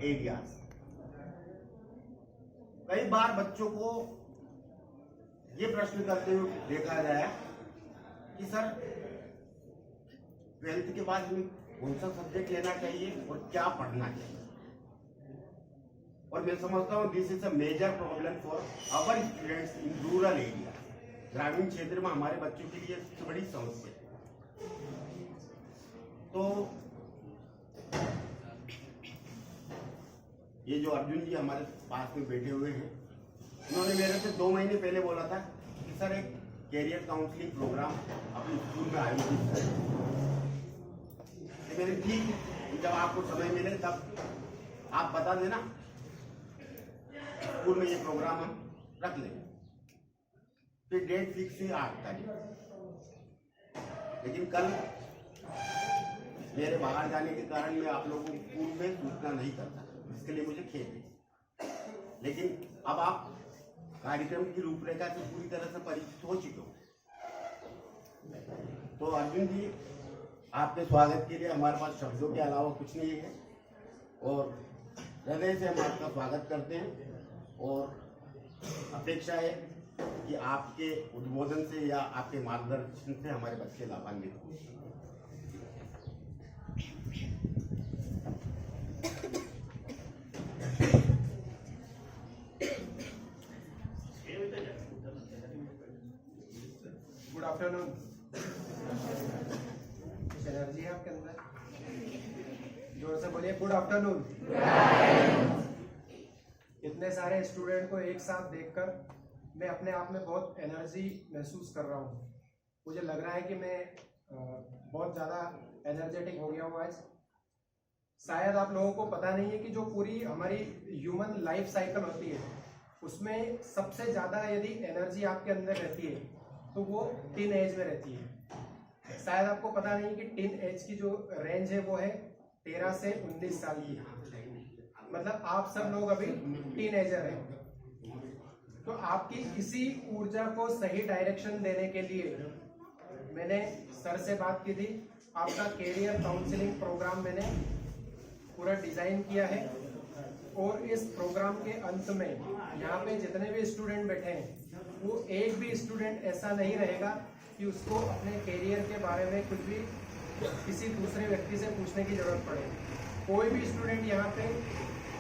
Areas. कई बार बच्चों को ये प्रश्न करते हुए देखा गया कि सर 12th के बाद हमें कौन सा सब्जेक्ट लेना चाहिए और क्या पढ़ना चाहिए। और मैं समझता हूँ this is a major problem for our students in rural area. ग्रामीण क्षेत्र में हमारे बच्चों के लिए सबसे बड़ी समस्या। तो ये जो अर्जुन जी हमारे पास में बैठे हुए हैं, उन्होंने मेरे से 2 महीने पहले बोला था कि सर एक कैरियर काउंसलिंग प्रोग्राम अपने स्कूल में आयोजित करें। मैंने ठीक है, जब आपको समय मिले तब आप बता देना, स्कूल में ये प्रोग्राम हम रख लेंगे। फिर डेट फिक्स हुई 8 तारीख, लेकिन कल मेरे बाहर जाने के कारण मैं आप लोगों को स्कूल में सूचना नहीं करता, इसके लिए मुझे खेद है। लेकिन अब आप कार्यक्रम की रूपरेखा से पूरी तरह से परिचित हो चुके हो। तो अर्जुन जी, आपके स्वागत के लिए हमारे पास शब्दों के अलावा कुछ नहीं है और हृदय से हम आपका स्वागत करते हैं। और अपेक्षा है कि आपके उद्बोधन से या आपके मार्गदर्शन से हमारे बच्चे लाभान्वित हों। Good afternoon. एनर्जी है आपके अंदर, जोर से बोलिए गुड आफ्टरनून। इतने सारे स्टूडेंट को एक साथ देखकर मैं अपने आप में बहुत एनर्जी महसूस कर रहा हूँ। मुझे लग रहा है कि मैं बहुत ज़्यादा एनर्जेटिक हो गया हूँ आज। शायद आप लोगों को पता नहीं है कि जो पूरी हमारी ह्यूमन लाइफ साइकिल होती है उसमें सबसे ज़्यादा यदि एनर्जी आपके अंदर रहती है तो वो टीन एज में रहती है। शायद आपको पता नहीं कि टीन एज की जो रेंज है वो है 13 से 19 साल की। मतलब आप सब लोग अभी टीनेजर हैं। तो आपकी इसी ऊर्जा को सही डायरेक्शन देने के लिए मैंने सर से बात की थी। आपका कैरियर काउंसलिंग प्रोग्राम मैंने पूरा डिजाइन किया है और इस प्रोग्राम के अंत में यहाँ पे जितने भी स्टूडेंट बैठे हैं वो एक भी स्टूडेंट ऐसा नहीं रहेगा कि उसको अपने कैरियर के बारे में कुछ भी किसी दूसरे व्यक्ति से पूछने की जरूरत पड़े। कोई भी स्टूडेंट यहाँ पे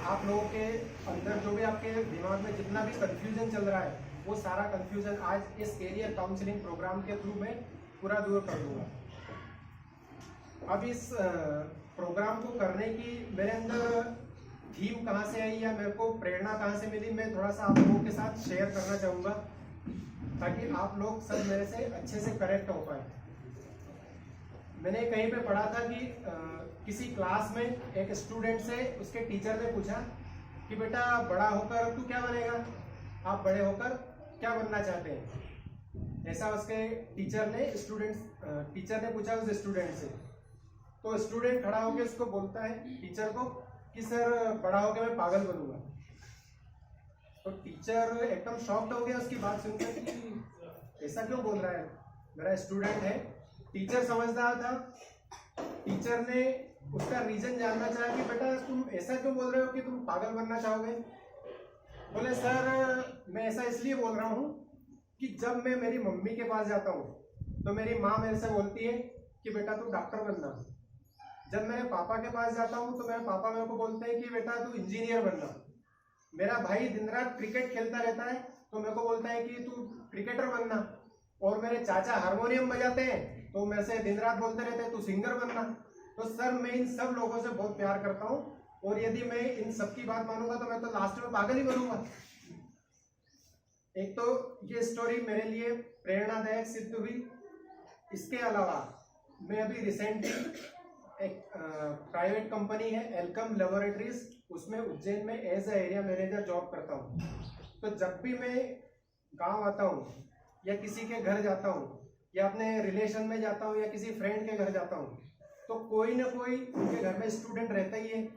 आप लोगों के अंदर जो भी आपके दिमाग में जितना भी कंफ्यूजन चल रहा है वो सारा कंफ्यूजन आज इस कैरियर काउंसलिंग प्रोग्राम के थ्रू में पूरा दूर कर दूंगा। अब इस प्रोग्राम को करने की मेरे अंदर थीम कहाँ से आई या मेरे को प्रेरणा कहाँ से मिली, मैं थोड़ा सा आप लोगों के साथ शेयर करना चाहूँगा ताकि आप लोग सब मेरे से अच्छे से कनेक्ट हो पाए। मैंने कहीं पे पढ़ा था कि किसी क्लास में एक स्टूडेंट से उसके टीचर ने पूछा कि बेटा बड़ा होकर तू क्या बनेगा, आप बड़े होकर क्या बनना चाहते हैं। ऐसा उसके टीचर ने पूछा उस स्टूडेंट से। तो स्टूडेंट खड़ा होकर उसको बोलता है टीचर को कि सर बड़ा होकर मैं पागल बनूंगा। तो टीचर एकदम शॉक्ड हो गया उसकी बात सुनकर कि ऐसा क्यों बोल रहा है, मेरा स्टूडेंट है। टीचर समझदार था, टीचर ने उसका रीजन जानना चाहा कि बेटा तुम ऐसा क्यों बोल रहे हो कि तुम पागल बनना चाहोगे। बोले सर मैं ऐसा इसलिए बोल रहा हूँ कि जब मैं मेरी मम्मी के पास जाता हूँ तो मेरी माँ मेरे से बोलती है कि बेटा तू डॉक्टर बनना। जब मेरे पापा के पास जाता हूँ तो मेरे पापा मेरे को बोलते हैं कि बेटा तू इंजीनियर बनना। मेरा भाई दिन रात क्रिकेट खेलता रहता है तो मेरे को बोलता है कि तू क्रिकेटर बनना। और मेरे चाचा हारमोनियम बजाते हैं तो मेरे से दिन रात बोलते रहते हैं तू सिंगर बनना। तो सर मैं इन सब लोगों से बहुत प्यार करता हूँ और यदि मैं इन सब की बात मानूंगा तो मैं तो लास्ट में पागल ही बनूंगा। एक तो ये स्टोरी मेरे लिए प्रेरणादायक सिद्ध हुई। इसके अलावा मैं अभी रिसेंटली एक प्राइवेट कंपनी है एल्कम लेबोरेटरीज, उसमें उज्जैन में as a area manager job करता हूँ। तो जब भी मैं गांव आता हूँ या किसी के घर जाता हूँ या अपने रिलेशन में जाता हूँ या किसी फ्रेंड के घर जाता हूँ तो कोई ना कोई उनके घर में स्टूडेंट रहता ही है।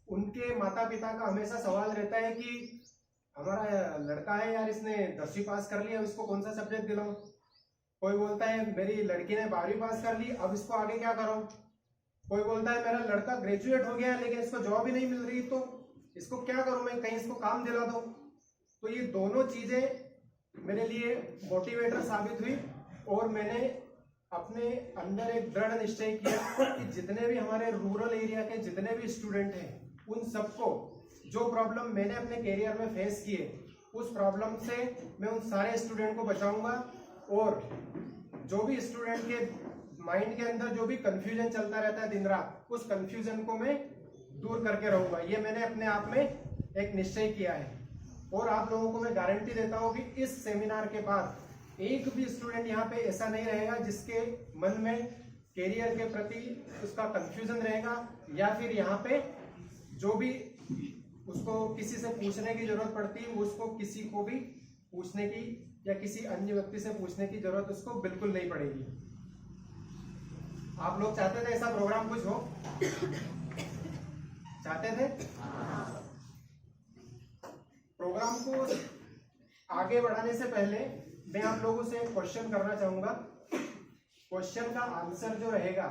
उनके माता पिता का हमेशा सवाल रहता है कि हमारा लड़का है यार, इसने 10वीं पास कर लिया, इसको कौन सा सब्जेक्ट दिलाऊं। कोई बोलता है मेरी लड़की ने 12वीं पास कर ली, अब इसको आगे क्या करो। कोई बोलता है मेरा लड़का ग्रेजुएट हो गया है लेकिन इसको जॉब ही नहीं मिल रही, तो इसको क्या करूं मैं, कहीं इसको काम दिला दो। तो ये दोनों चीजें मेरे लिए मोटिवेटर साबित हुई और मैंने अपने अंदर एक दृढ़ निश्चय किया कि जितने भी हमारे रूरल एरिया के जितने भी स्टूडेंट हैं उन सबको जो प्रॉब्लम मैंने अपने कैरियर में फेस किए उस प्रॉब्लम से मैं उन सारे स्टूडेंट को बचाऊंगा और जो भी स्टूडेंट के माइंड के अंदर जो भी कंफ्यूजन चलता रहता है दिन रात, उस कंफ्यूजन को मैं दूर करके रहूंगा। ये मैंने अपने आप में एक निश्चय किया है और आप लोगों को मैं गारंटी देता हूं कि इस सेमिनार के बाद एक भी स्टूडेंट यहाँ पे ऐसा नहीं रहेगा जिसके मन में कैरियर के प्रति उसका कंफ्यूजन रहेगा या फिर यहाँ पे जो भी उसको किसी से पूछने की जरूरत पड़ती है उसको किसी को भी पूछने की या किसी अन्य व्यक्ति से पूछने की जरूरत उसको बिल्कुल नहीं पड़ेगी। आप लोग चाहते थे ऐसा प्रोग्राम कुछ हो, चाहते थे? प्रोग्राम को आगे बढ़ाने से पहले मैं आप लोगों से एक क्वेश्चन करना चाहूंगा। क्वेश्चन का आंसर जो रहेगा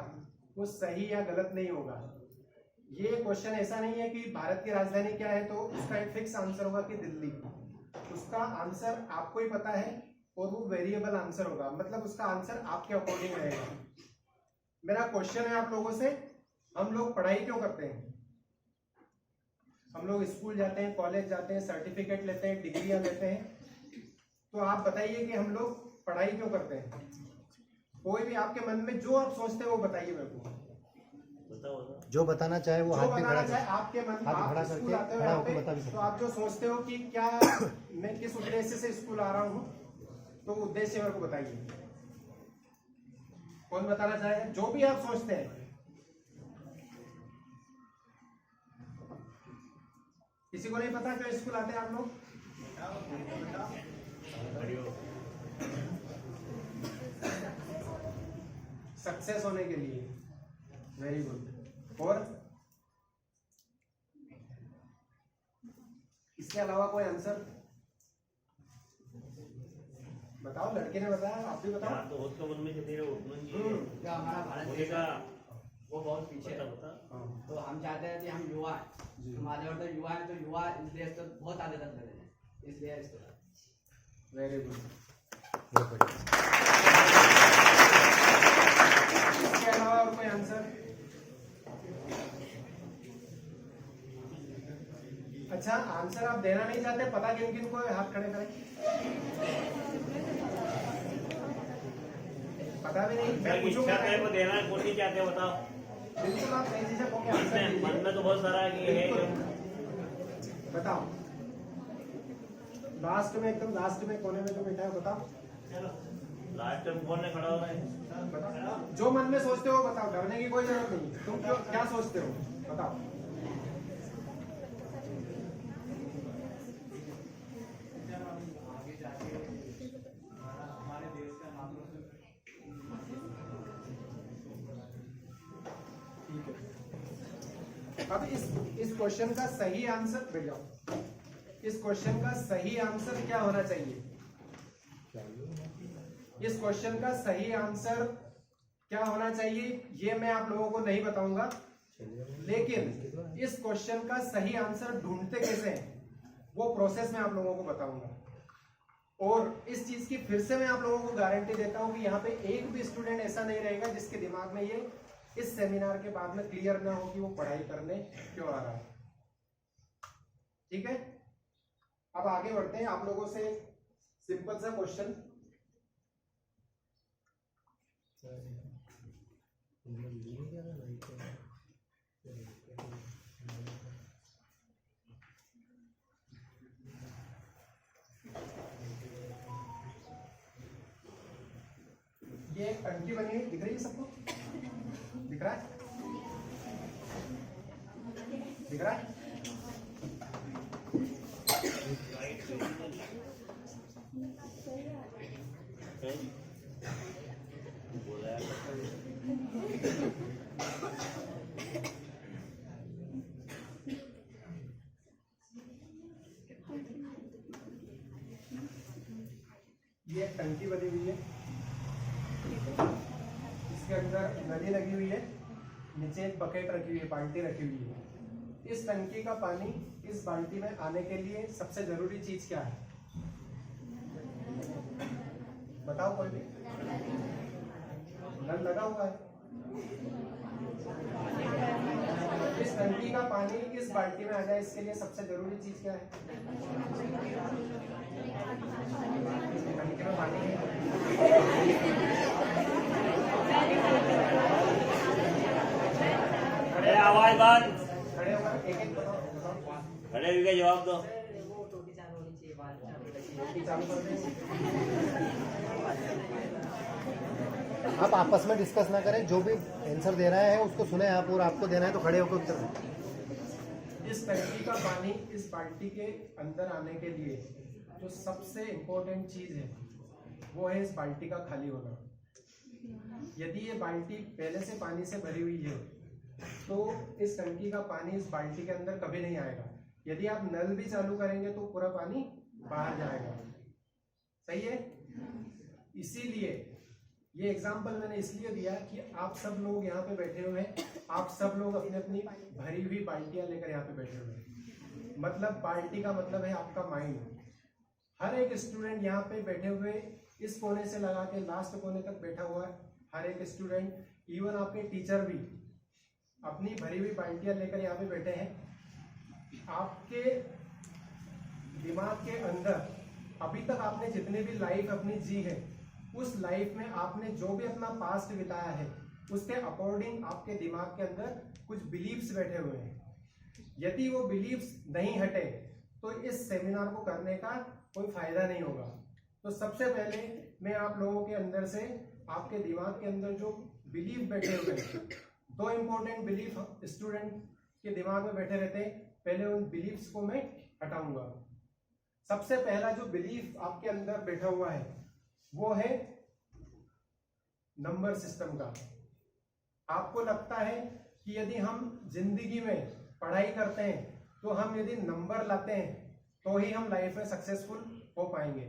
वो सही या गलत नहीं होगा। ये क्वेश्चन ऐसा नहीं है कि भारत की राजधानी क्या है तो उसका एक फिक्स आंसर होगा कि दिल्ली। उसका आंसर आपको ही पता है और वो वेरिएबल आंसर होगा, मतलब उसका आंसर आपके अकॉर्डिंग रहेगा। मेरा क्वेश्चन है आप लोगों से, हम लोग पढ़ाई क्यों करते हैं? हम लोग स्कूल जाते हैं, कॉलेज जाते हैं, सर्टिफिकेट लेते हैं, डिग्रियां लेते हैं, तो आप बताइए कि हम लोग पढ़ाई क्यों करते हैं? कोई भी आपके मन में जो आप सोचते हैं वो बताइए मेरे को। जो बताना चाहे वो हाथ भी खड़ा चाहे आपके मन में, आप स्कूल आते हो यहाँ पे तो आप जो सोचते हो कि क्या मैं किस उद्देश्य से स्कूल आ रहा हूँ, तो उद्देश्य मेरे को बताइए। कौन बताना चाहे? जो भी आप सोचते हैं। किसी को नहीं पता क्यों स्कूल आते हैं आप लोग? सक्सेस होने के लिए। Very good. और इसके अलावा कोई आंसर बताओ। लड़के ने बताया, आप भी बताओ। तो उसके मन में कितने जो हमारा भारत देश है वो बहुत पीछे है। बता तो हम चाहते हैं कि हम युवा हैं, हमारे और तो युवा है, तो युवा इस देश को बहुत आगे तक ले जाए, इसलिए इसको वेरी गुड। बहुत बढ़िया। इसके अलावा और कोई आंसर? अच्छा, आंसर आप देना नहीं चाहते, पता किन किन को? हाथ खड़े करें। पता भी नहीं, मैं पूछूंगा। वो देना है, कौन नहीं चाहते बताओ। बिल्कुल आप तेजी से होके आंसर दीजिए। मन में तो बहुत सारा है। बताओ। लास्ट में, एकदम लास्ट में कोने में जो बैठा है बताओ। लास्ट में कौन खड़ा हो रहा है? बताओ जो मन में सोचते हो बताओ, डरने की कोई जरूरत नहीं। तुम क्यों क्या सोचते हो बताओ। अब इस क्वेश्चन का सही आंसर बैठ जाओ। इस क्वेश्चन का सही आंसर क्या होना चाहिए? इस क्वेश्चन का सही आंसर क्या होना चाहिए ये मैं आप लोगों को नहीं बताऊंगा, लेकिन इस क्वेश्चन का सही आंसर ढूंढते कैसे हैं वो प्रोसेस मैं आप लोगों को बताऊंगा। और इस चीज की फिर से मैं आप लोगों को गारंटी देता हूं कि यहाँ पे एक भी स्टूडेंट ऐसा नहीं रहेगा जिसके दिमाग में ये इस सेमिनार के बाद में क्लियर ना हो कि वो पढ़ाई करने क्यों आ रहा है। ठीक है, अब आगे बढ़ते हैं। आप लोगों से सिंपल सा क्वेश्चन। ये एक टंकी बनी हुई दिख रही है सबको? दिख रहा है? दिख रहा है? ये एक टंकी बनी हुई है, इसके अंदर नली लगी हुई है नीचे एक बकेट रखी हुई है, बाल्टी रखी हुई है। इस टंकी का पानी इस बाल्टी में आने के लिए सबसे जरूरी चीज क्या है? बताओ कोई भी। नल लगा हुआ है। इस टंकी का पानी इस बाल्टी में आ जाए, इसके लिए सबसे जरूरी चीज क्या है? टंकी में पानी है। अरे आवाज बंद। खड़े होकर एक एक बताओ। खड़े होकर जवाब दो। टोटी चालू कर दें। आप आपस में डिस्कस ना करें, जो भी आंसर दे रहा है उसको सुने आप, और आपको देना है तो खड़े होकर उत्तर दें। इस टंकी का पानी इस बाल्टी के अंदर आने के लिए जो सबसे इम्पोर्टेंट चीज है वो है इस बाल्टी का खाली होना। यदि ये बाल्टी पहले से पानी से भरी हुई है तो इस टंकी का पानी इस बाल्टी के अंदर कभी नहीं आएगा। यदि आप नल भी चालू करेंगे तो पूरा पानी बाहर जाएगा। सही है? इसीलिए ये एग्जाम्पल मैंने इसलिए दिया कि आप सब लोग यहाँ पे बैठे हुए हैं, आप सब लोग अपनी अपनी भरी हुई बाल्टियां लेकर यहाँ पे बैठे हुए हैं। मतलब बाल्टी का मतलब है आपका माइंड। हर एक स्टूडेंट यहाँ पे बैठे हुए, इस कोने से लगा के लास्ट कोने तक बैठा हुआ है। हर एक स्टूडेंट, इवन आपके टीचर भी अपनी भरी हुई बाल्टियां लेकर यहाँ पे बैठे हैं। आपके दिमाग के अंदर अभी तक आपने जितने भी लाइफ अपनी जी है, उस लाइफ में आपने जो भी अपना पास्ट बिताया है उसके अकॉर्डिंग आपके दिमाग के अंदर कुछ बिलीव्स बैठे हुए हैं। यदि वो बिलीव्स नहीं हटे तो इस सेमिनार को करने का कोई फायदा नहीं होगा। तो सबसे पहले मैं आप लोगों के अंदर से, आपके दिमाग के अंदर जो बिलीव बैठे हुए हैं, 2 इंपॉर्टेंट बिलीफ स्टूडेंट के दिमाग में बैठे रहते हैं, पहले उन बिलीव्स को मैं हटाऊंगा। सबसे पहला जो बिलीफ आपके अंदर बैठा हुआ है वो है नंबर सिस्टम का। आपको लगता है कि यदि हम जिंदगी में पढ़ाई करते हैं तो हम यदि नंबर लाते हैं तो ही हम लाइफ में सक्सेसफुल हो पाएंगे।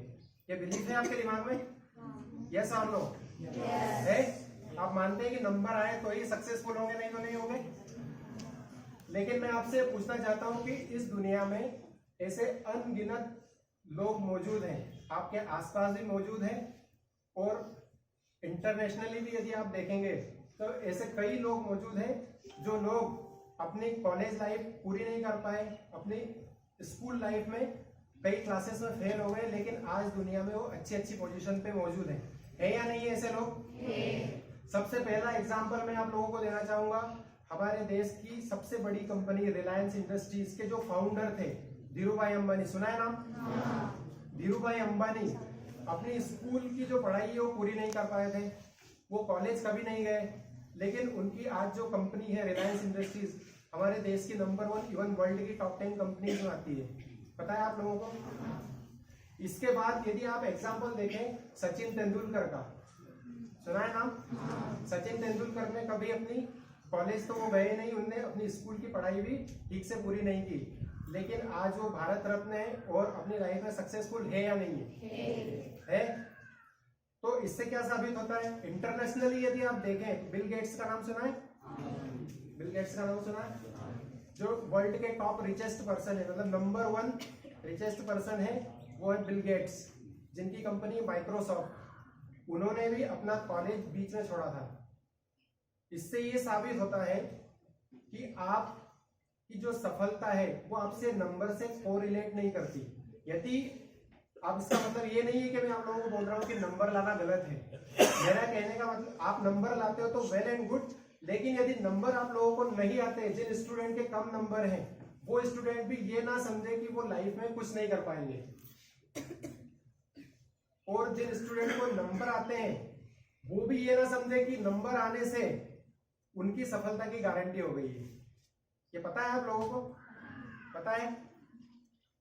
ये बिलीफ है आपके दिमाग में? यस और नो? है? आप मानते हैं कि नंबर आए तो ही सक्सेसफुल होंगे, नहीं तो नहीं होंगे? लेकिन मैं आपसे पूछना चाहता हूं कि इस दुनिया में ऐसे अनगिनत लोग मौजूद हैं, आपके आसपास भी मौजूद हैं, और इंटरनेशनली भी यदि आप देखेंगे तो ऐसे कई लोग मौजूद हैं जो लोग अपनी कॉलेज लाइफ पूरी नहीं कर पाए, अपनी स्कूल लाइफ में कई क्लासेस में फेल हो गए, लेकिन आज दुनिया में वो अच्छी अच्छी पोजीशन पे मौजूद हैं। है या नहीं है ऐसे लोग? सबसे पहला एग्जांपल मैं आप लोगों को देना चाहूंगा। हमारे देश की सबसे बड़ी कंपनी रिलायंस इंडस्ट्रीज के जो फाउंडर थे धीरूभाई अंबानी, सुना है नाम? धीरूभाई अंबानी अपनी स्कूल की जो पढ़ाई है वो पूरी नहीं कर पाए थे, वो कॉलेज कभी नहीं गए, लेकिन उनकी आज जो कंपनी है रिलायंस इंडस्ट्रीज, हमारे देश की नंबर 1 इवन वर्ल्ड की टॉप 10 कंपनीज में आती है। पता है आप लोगों को? इसके बाद यदि आप एग्जांपल देखें सचिन तेंदुलकर का, सुना है नाम? सचिन तेंदुलकर ने कभी अपनी कॉलेज तो वो गए नहीं, उनने अपनी स्कूल की पढ़ाई भी ठीक से पूरी नहीं की, लेकिन आज वो भारत रत्न है और अपनी लाइफ में सक्सेसफुल है या नहीं है? तो इससे क्या साबित होता है? इंटरनेशनली यदि आप देखें, बिल गेट्स का नाम सुना है? बिल गेट्स का नाम सुना है? जो वर्ल्ड के टॉप रिचेस्ट पर्सन है, मतलब नंबर 1 रिचेस्ट पर्सन है, वो है बिल गेट्स, जिनकी कंपनी माइक्रोसॉफ्ट। उन्होंने भी अपना कॉलेज बीच में छोड़ा था। इससे ये साबित होता है कि आप की जो सफलता है वो आपसे नंबर से कोरिलेट नहीं करती। यदि अब इसका मतलब ये नहीं है कि मैं आप लोगों को बोल रहा हूँ कि नंबर लाना गलत है। मेरा कहने का मतलब आप नंबर लाते हो तो वेल एंड गुड, लेकिन यदि नंबर आप लोगों को नहीं आते, जिन स्टूडेंट के कम नंबर हैं, वो स्टूडेंट भी ये ना समझे कि वो लाइफ में कुछ नहीं कर पाएंगे, और जिन स्टूडेंट को नंबर आते हैं वो भी ये ना समझे कि नंबर आने से उनकी सफलता की गारंटी हो गई है। ये पता है आप लोगों को? पता है?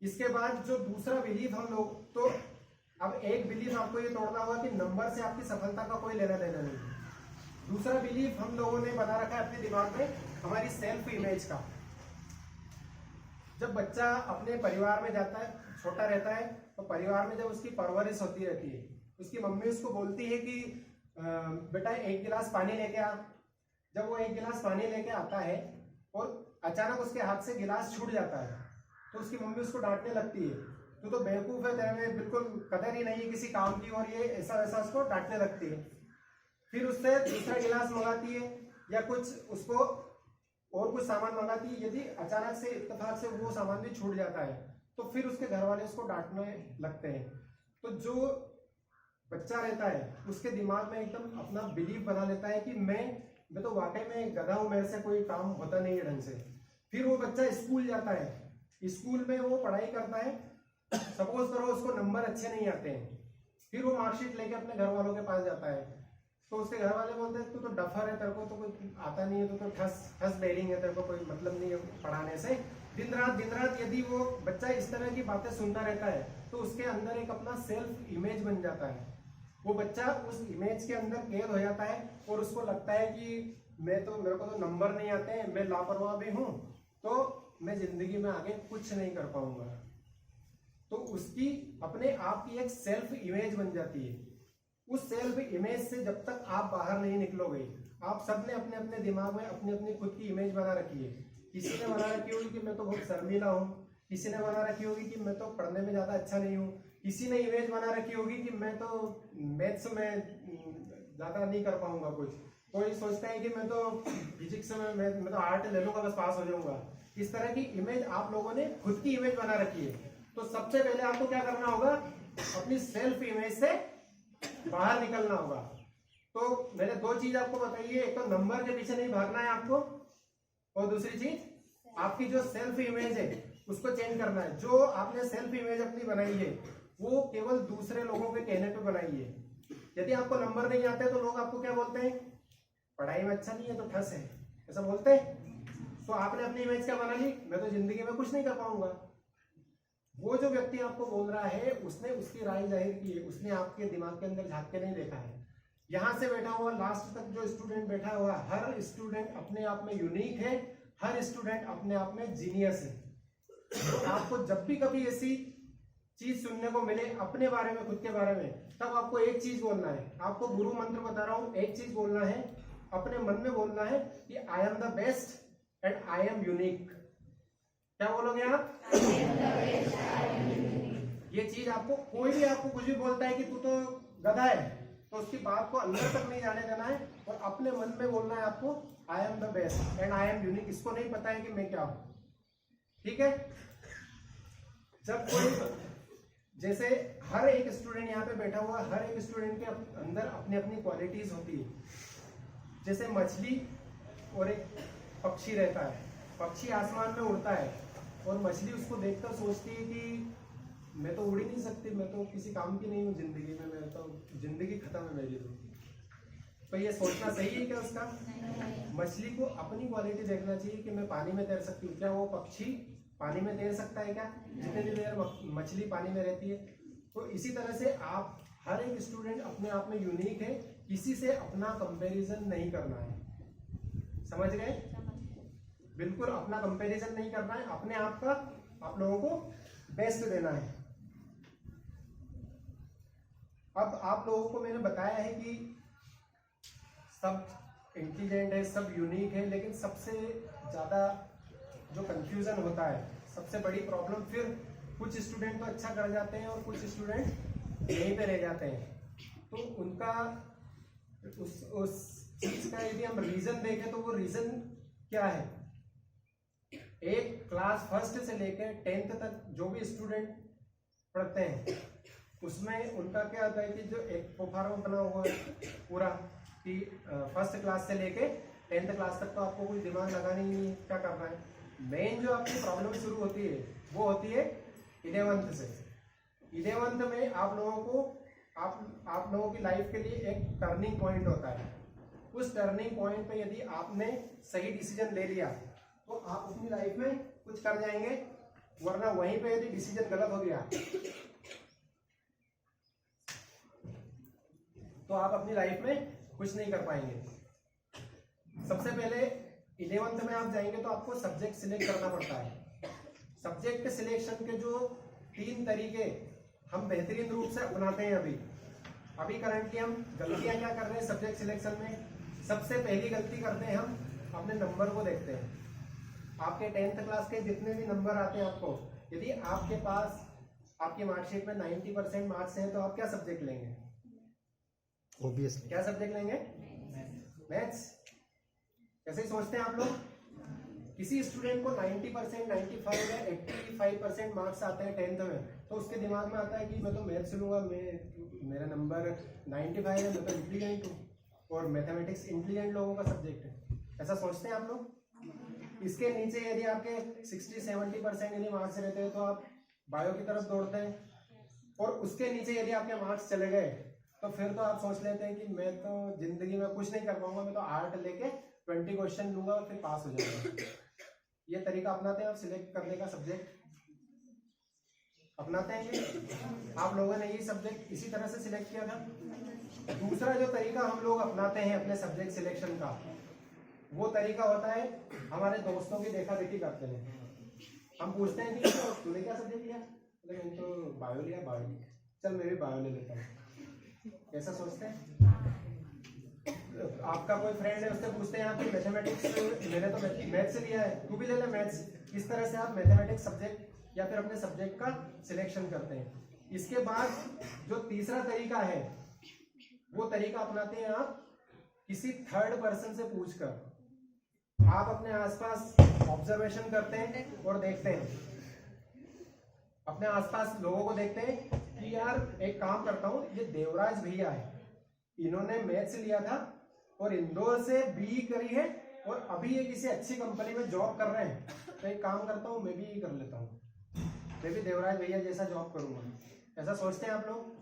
इसके बाद जो दूसरा बिलीफ हम लोग, तो अब एक बिलीफ आपको ये तोड़ना होगा कि नंबर से आपकी सफलता का कोई लेना देना नहीं। दूसरा बिलीफ हम लोगों ने बना रखा है अपने दिमाग में, हमारी सेल्फ इमेज का। जब बच्चा अपने परिवार में जाता है, छोटा रहता है, तो परिवार में जब उसकी परवरिश होती रहती है, उसकी मम्मी उसको बोलती है कि बेटा 1 गिलास पानी लेके आ, जब वो एक गिलास पानी लेके आता है और अचानक उसके हाथ से गिलास छूट जाता है तो उसकी मम्मी उसको डांटने लगती है, तू तो बेवकूफ़ है, तेरे में बिल्कुल कदर ही नहीं है किसी काम की, और ये ऐसा वैसा उसको डांटने लगती है। फिर उससे दूसरा गिलास मंगाती है या कुछ उसको और कुछ सामान मंगाती है। यदि अचानक से इत्तेफाक से वो सामान भी छूट जाता है तो फिर उसके घर वाले उसको डांटने लगते हैं। तो जो बच्चा रहता है उसके दिमाग में एकदम अपना बिलीव बना लेता है कि मैं तो वाकई में गधा हूं, मेरे से कोई काम होता नहीं है ढंग से। फिर वो बच्चा स्कूल जाता है, स्कूल में वो पढ़ाई करता है, सपोज करो उसको नंबर अच्छे नहीं आते हैं, फिर वो मार्कशीट लेके अपने घर वालों के पास जाता है तो उसके घर वाले बोलते हैं तू तो डफर है, तेरे को तो कोई आता नहीं है, तू तो ठस बेरिंग है, तेरे को कोई मतलब नहीं है पढ़ाने से। दिन रात यदि वो बच्चा इस तरह की बातें सुनता रहता है तो उसके अंदर एक अपना सेल्फ इमेज बन जाता है। वो बच्चा उस इमेज के अंदर कैद हो जाता है और उसको लगता है कि मेरे को तो नंबर नहीं आते हैं, मैं लापरवाह भी हूँ, तो मैं जिंदगी में आगे कुछ नहीं कर पाऊंगा। तो उसकी अपने आप की एक सेल्फ इमेज बन जाती है। उस सेल्फ इमेज से जब तक आप बाहर नहीं निकलोगे, आप सबने अपने अपने दिमाग में अपनी अपनी खुद की इमेज बना रखी है। किसी ने बना रखी होगी कि मैं तो बहुत शर्मीला हूँ, किसी ने बना रखी होगी कि मैं तो पढ़ने में ज्यादा अच्छा नहीं हूँ, किसी ने इमेज बना रखी होगी कि मैं तो मैथ्स में ज्यादा नहीं कर पाऊंगा कुछ, कोई सोचता है कि मैं तो फिजिक्स में मैं तो आर्ट ले लूंगा बस पास हो जाऊंगा। इस तरह की इमेज आप लोगों ने खुद की इमेज बना रखी है। तो सबसे पहले आपको क्या करना होगा, अपनी सेल्फ इमेज से बाहर निकलना होगा। तो मैंने दो चीज आपको बताई है, एक तो नंबर के पीछे नहीं भागना है आपको, और दूसरी चीज आपकी जो सेल्फ इमेज है उसको चेंज करना है। जो आपने सेल्फ इमेज अपनी बनाई है वो केवल दूसरे लोगों के कहने पे बनाई है। यदि आपको नंबर नहीं आते तो लोग आपको क्या बोलते हैं, पढ़ाई में अच्छा नहीं है तो ठस है, ऐसा बोलते हैं। तो आपने अपनी इमेज क्या बना ली, मैं तो जिंदगी में कुछ नहीं कर पाऊंगा। वो जो व्यक्ति आपको बोल रहा है उसने उसकी राय जाहिर की है, उसने आपके दिमाग के अंदर झांक के नहीं देखा है। यहाँ से बैठा हुआ लास्ट तक जो स्टूडेंट बैठा हुआ, हर स्टूडेंट अपने आप में यूनिक है, हर स्टूडेंट अपने आप में जीनियस है। तो आपको जब भी कभी ऐसी चीज सुनने को मिले अपने बारे में, खुद के बारे में, तब आपको एक चीज बोलना है। आपको गुरु मंत्र बता रहा हूं, एक चीज बोलना है, अपने मन में बोलना है कि I am the best and I am unique. क्या बोलोगे आप? ये चीज आपको, कोई भी आपको कुछ भी बोलता है कि तू तो गधा है, तो उसकी बात को अंदर तक नहीं जाने देना है और अपने मन में बोलना है आपको I am the best and I am unique. इसको नहीं पता है कि मैं क्या हूं, ठीक है। जब कोई, जैसे हर एक स्टूडेंट यहाँ पे बैठा हुआ, हर एक स्टूडेंट के अंदर अपनी अपनी क्वालिटीज होती है। जैसे मछली और एक पक्षी रहता है, पक्षी आसमान में उड़ता है और मछली उसको देखकर सोचती है कि मैं तो उड़ ही नहीं सकती, मैं तो किसी काम की नहीं हूँ जिंदगी में, मैं तो जिंदगी खत्म है मेरी। तो ये सोचना सही है क्या उसका? मछली को अपनी क्वालिटी देखना चाहिए कि मैं पानी में तैर सकती हूँ। क्या वो पक्षी पानी में तैर सकता है क्या, जितनी देर मछली पानी में रहती है? तो इसी तरह से आप, हर एक स्टूडेंट अपने आप में यूनिक है, किसी से अपना कंपैरिजन नहीं करना है। समझ गए? बिल्कुल अपना कंपैरिजन नहीं करना है, अपने आप का आप लोगों को बेस्ट देना है। अब आप लोगों को मैंने बताया है कि सब इंटेलिजेंट है, सब यूनिक है, लेकिन सबसे ज़्यादा जो कंफ्यूजन होता है, सबसे बड़ी प्रॉब्लम, फिर कुछ स्टूडेंट तो अच्छा कर जाते हैं और कुछ स्टूडेंट यहीं पे रह जाते हैं। तो उनका उस चीज़ का यदि हम रीज़न देखें तो वो रीज़न क्या है? एक क्लास फर्स्ट से लेकर 10th तक जो भी स्टूडेंट पढ़ते हैं उसमें उनका क्या होता है कि जो एक प्रोफार्मा बना हुआ है पूरा कि फर्स्ट क्लास से लेके 10th क्लास तक तो आपको कोई दिमाग लगाना ही नहीं है क्या करना है। मेन जो आपकी प्रॉब्लम शुरू होती है वो होती है 11th से। 11th में आप लोगों को आप लोगों की लाइफ के लिए एक टर्निंग पॉइंट होता है। उस टर्निंग पॉइंट पे यदि आपने सही डिसीजन ले लिया तो आप अपनी लाइफ में कुछ कर जाएंगे, वरना वहीं पे यदि डिसीजन गलत हो गया तो आप अपनी लाइफ में कुछ नहीं कर पाएंगे। सबसे पहले 11th में आप जाएंगे तो आपको सब्जेक्ट सिलेक्ट करना पड़ता है। सब्जेक्ट सिलेक्शन के जो 3 तरीके हम बेहतरीन रूप से अपनाते हैं अभी करंटली हम गलतियां क्या कर रहे हैं सब्जेक्ट सिलेक्शन में, सबसे पहली गलती करते हैं हम अपने नंबर को देखते हैं। आपके 10th क्लास के जितने भी नंबर आते हैं आपको, यदि आपके पास आपकी मार्कशीट में 90% मार्क्स हैं तो आप क्या सब्जेक्ट लेंगे? ऑब्वियसली क्या सब्जेक्ट लेंगे? मैथ्स। कैसे सोचते हैं आप लोग? किसी स्टूडेंट को 90%, 95 या 85% मार्क्स आते हैं 10th में, तो उसके दिमाग में आता है कि मैं तो मैथ्स लूंगा, मेरा नंबर 95 है, मैं तो इंटेलिजेंट हूँ, और मैथमेटिक्स इंटेलिजेंट लोगों का सब्जेक्ट है। ऐसा सोचते हैं आप लोग? इसके नीचे यदि आपके 60-70% यदि मार्क्स रहते हैं तो आप बायो की तरफ दौड़ते हैं, और उसके नीचे यदि आपके मार्क्स चले गए तो फिर तो आप सोच लेते हैं कि मैं तो जिंदगी में कुछ नहीं कर पाऊंगा, मैं तो आर्ट लेके 20 क्वेश्चन लूंगा और फिर पास हो जाऊंगा। ये तरीका अपनाते हैं आप सिलेक्ट करने का सब्जेक्ट? अपनाते हैं ये? आप लोगों ने ये सब्जेक्ट इसी तरह से सिलेक्ट किया था। दूसरा जो तरीका हम लोग अपनाते हैं अपने सब्जेक्ट सिलेक्शन का, वो तरीका होता है हमारे दोस्तों की देखा देखी करते हैं। हम पूछते हैं कि तूने क्या सब्जेक्ट लिया? मैंने तो बायो लिया। बायो, चल मैं भी बायो ले लेता हूँ। ऐसा सोचते हैं? आपका कोई फ्रेंड है, उससे पूछते हैं आपकी मैथमेटिक्स, मैंने तो मैथ्स लिया है, तू भी ले ले मैथ्स। इस तरह से आप मैथमेटिक्स सब्जेक्ट या फिर अपने सब्जेक्ट का सिलेक्शन करते हैं। इसके बाद जो तीसरा तरीका है वो तरीका अपनाते हैं आप किसी थर्ड पर्सन से पूछकर। आप अपने आसपास ऑब्जर्वेशन करते हैं और देखते हैं, अपने आसपास लोगों को देखते हैं कि यार एक काम करता हूं, ये देवराज भैया है, इन्होंने मैथ्स लिया था और इंदौर से BE करी है और अभी ये किसी अच्छी कंपनी में जॉब कर रहे हैं, तो एक काम करता हूँ मैं भी ये कर लेता हूँ, मैं भी देवराज भैया जैसा जॉब करूंगा। ऐसा सोचते हैं आप लोग?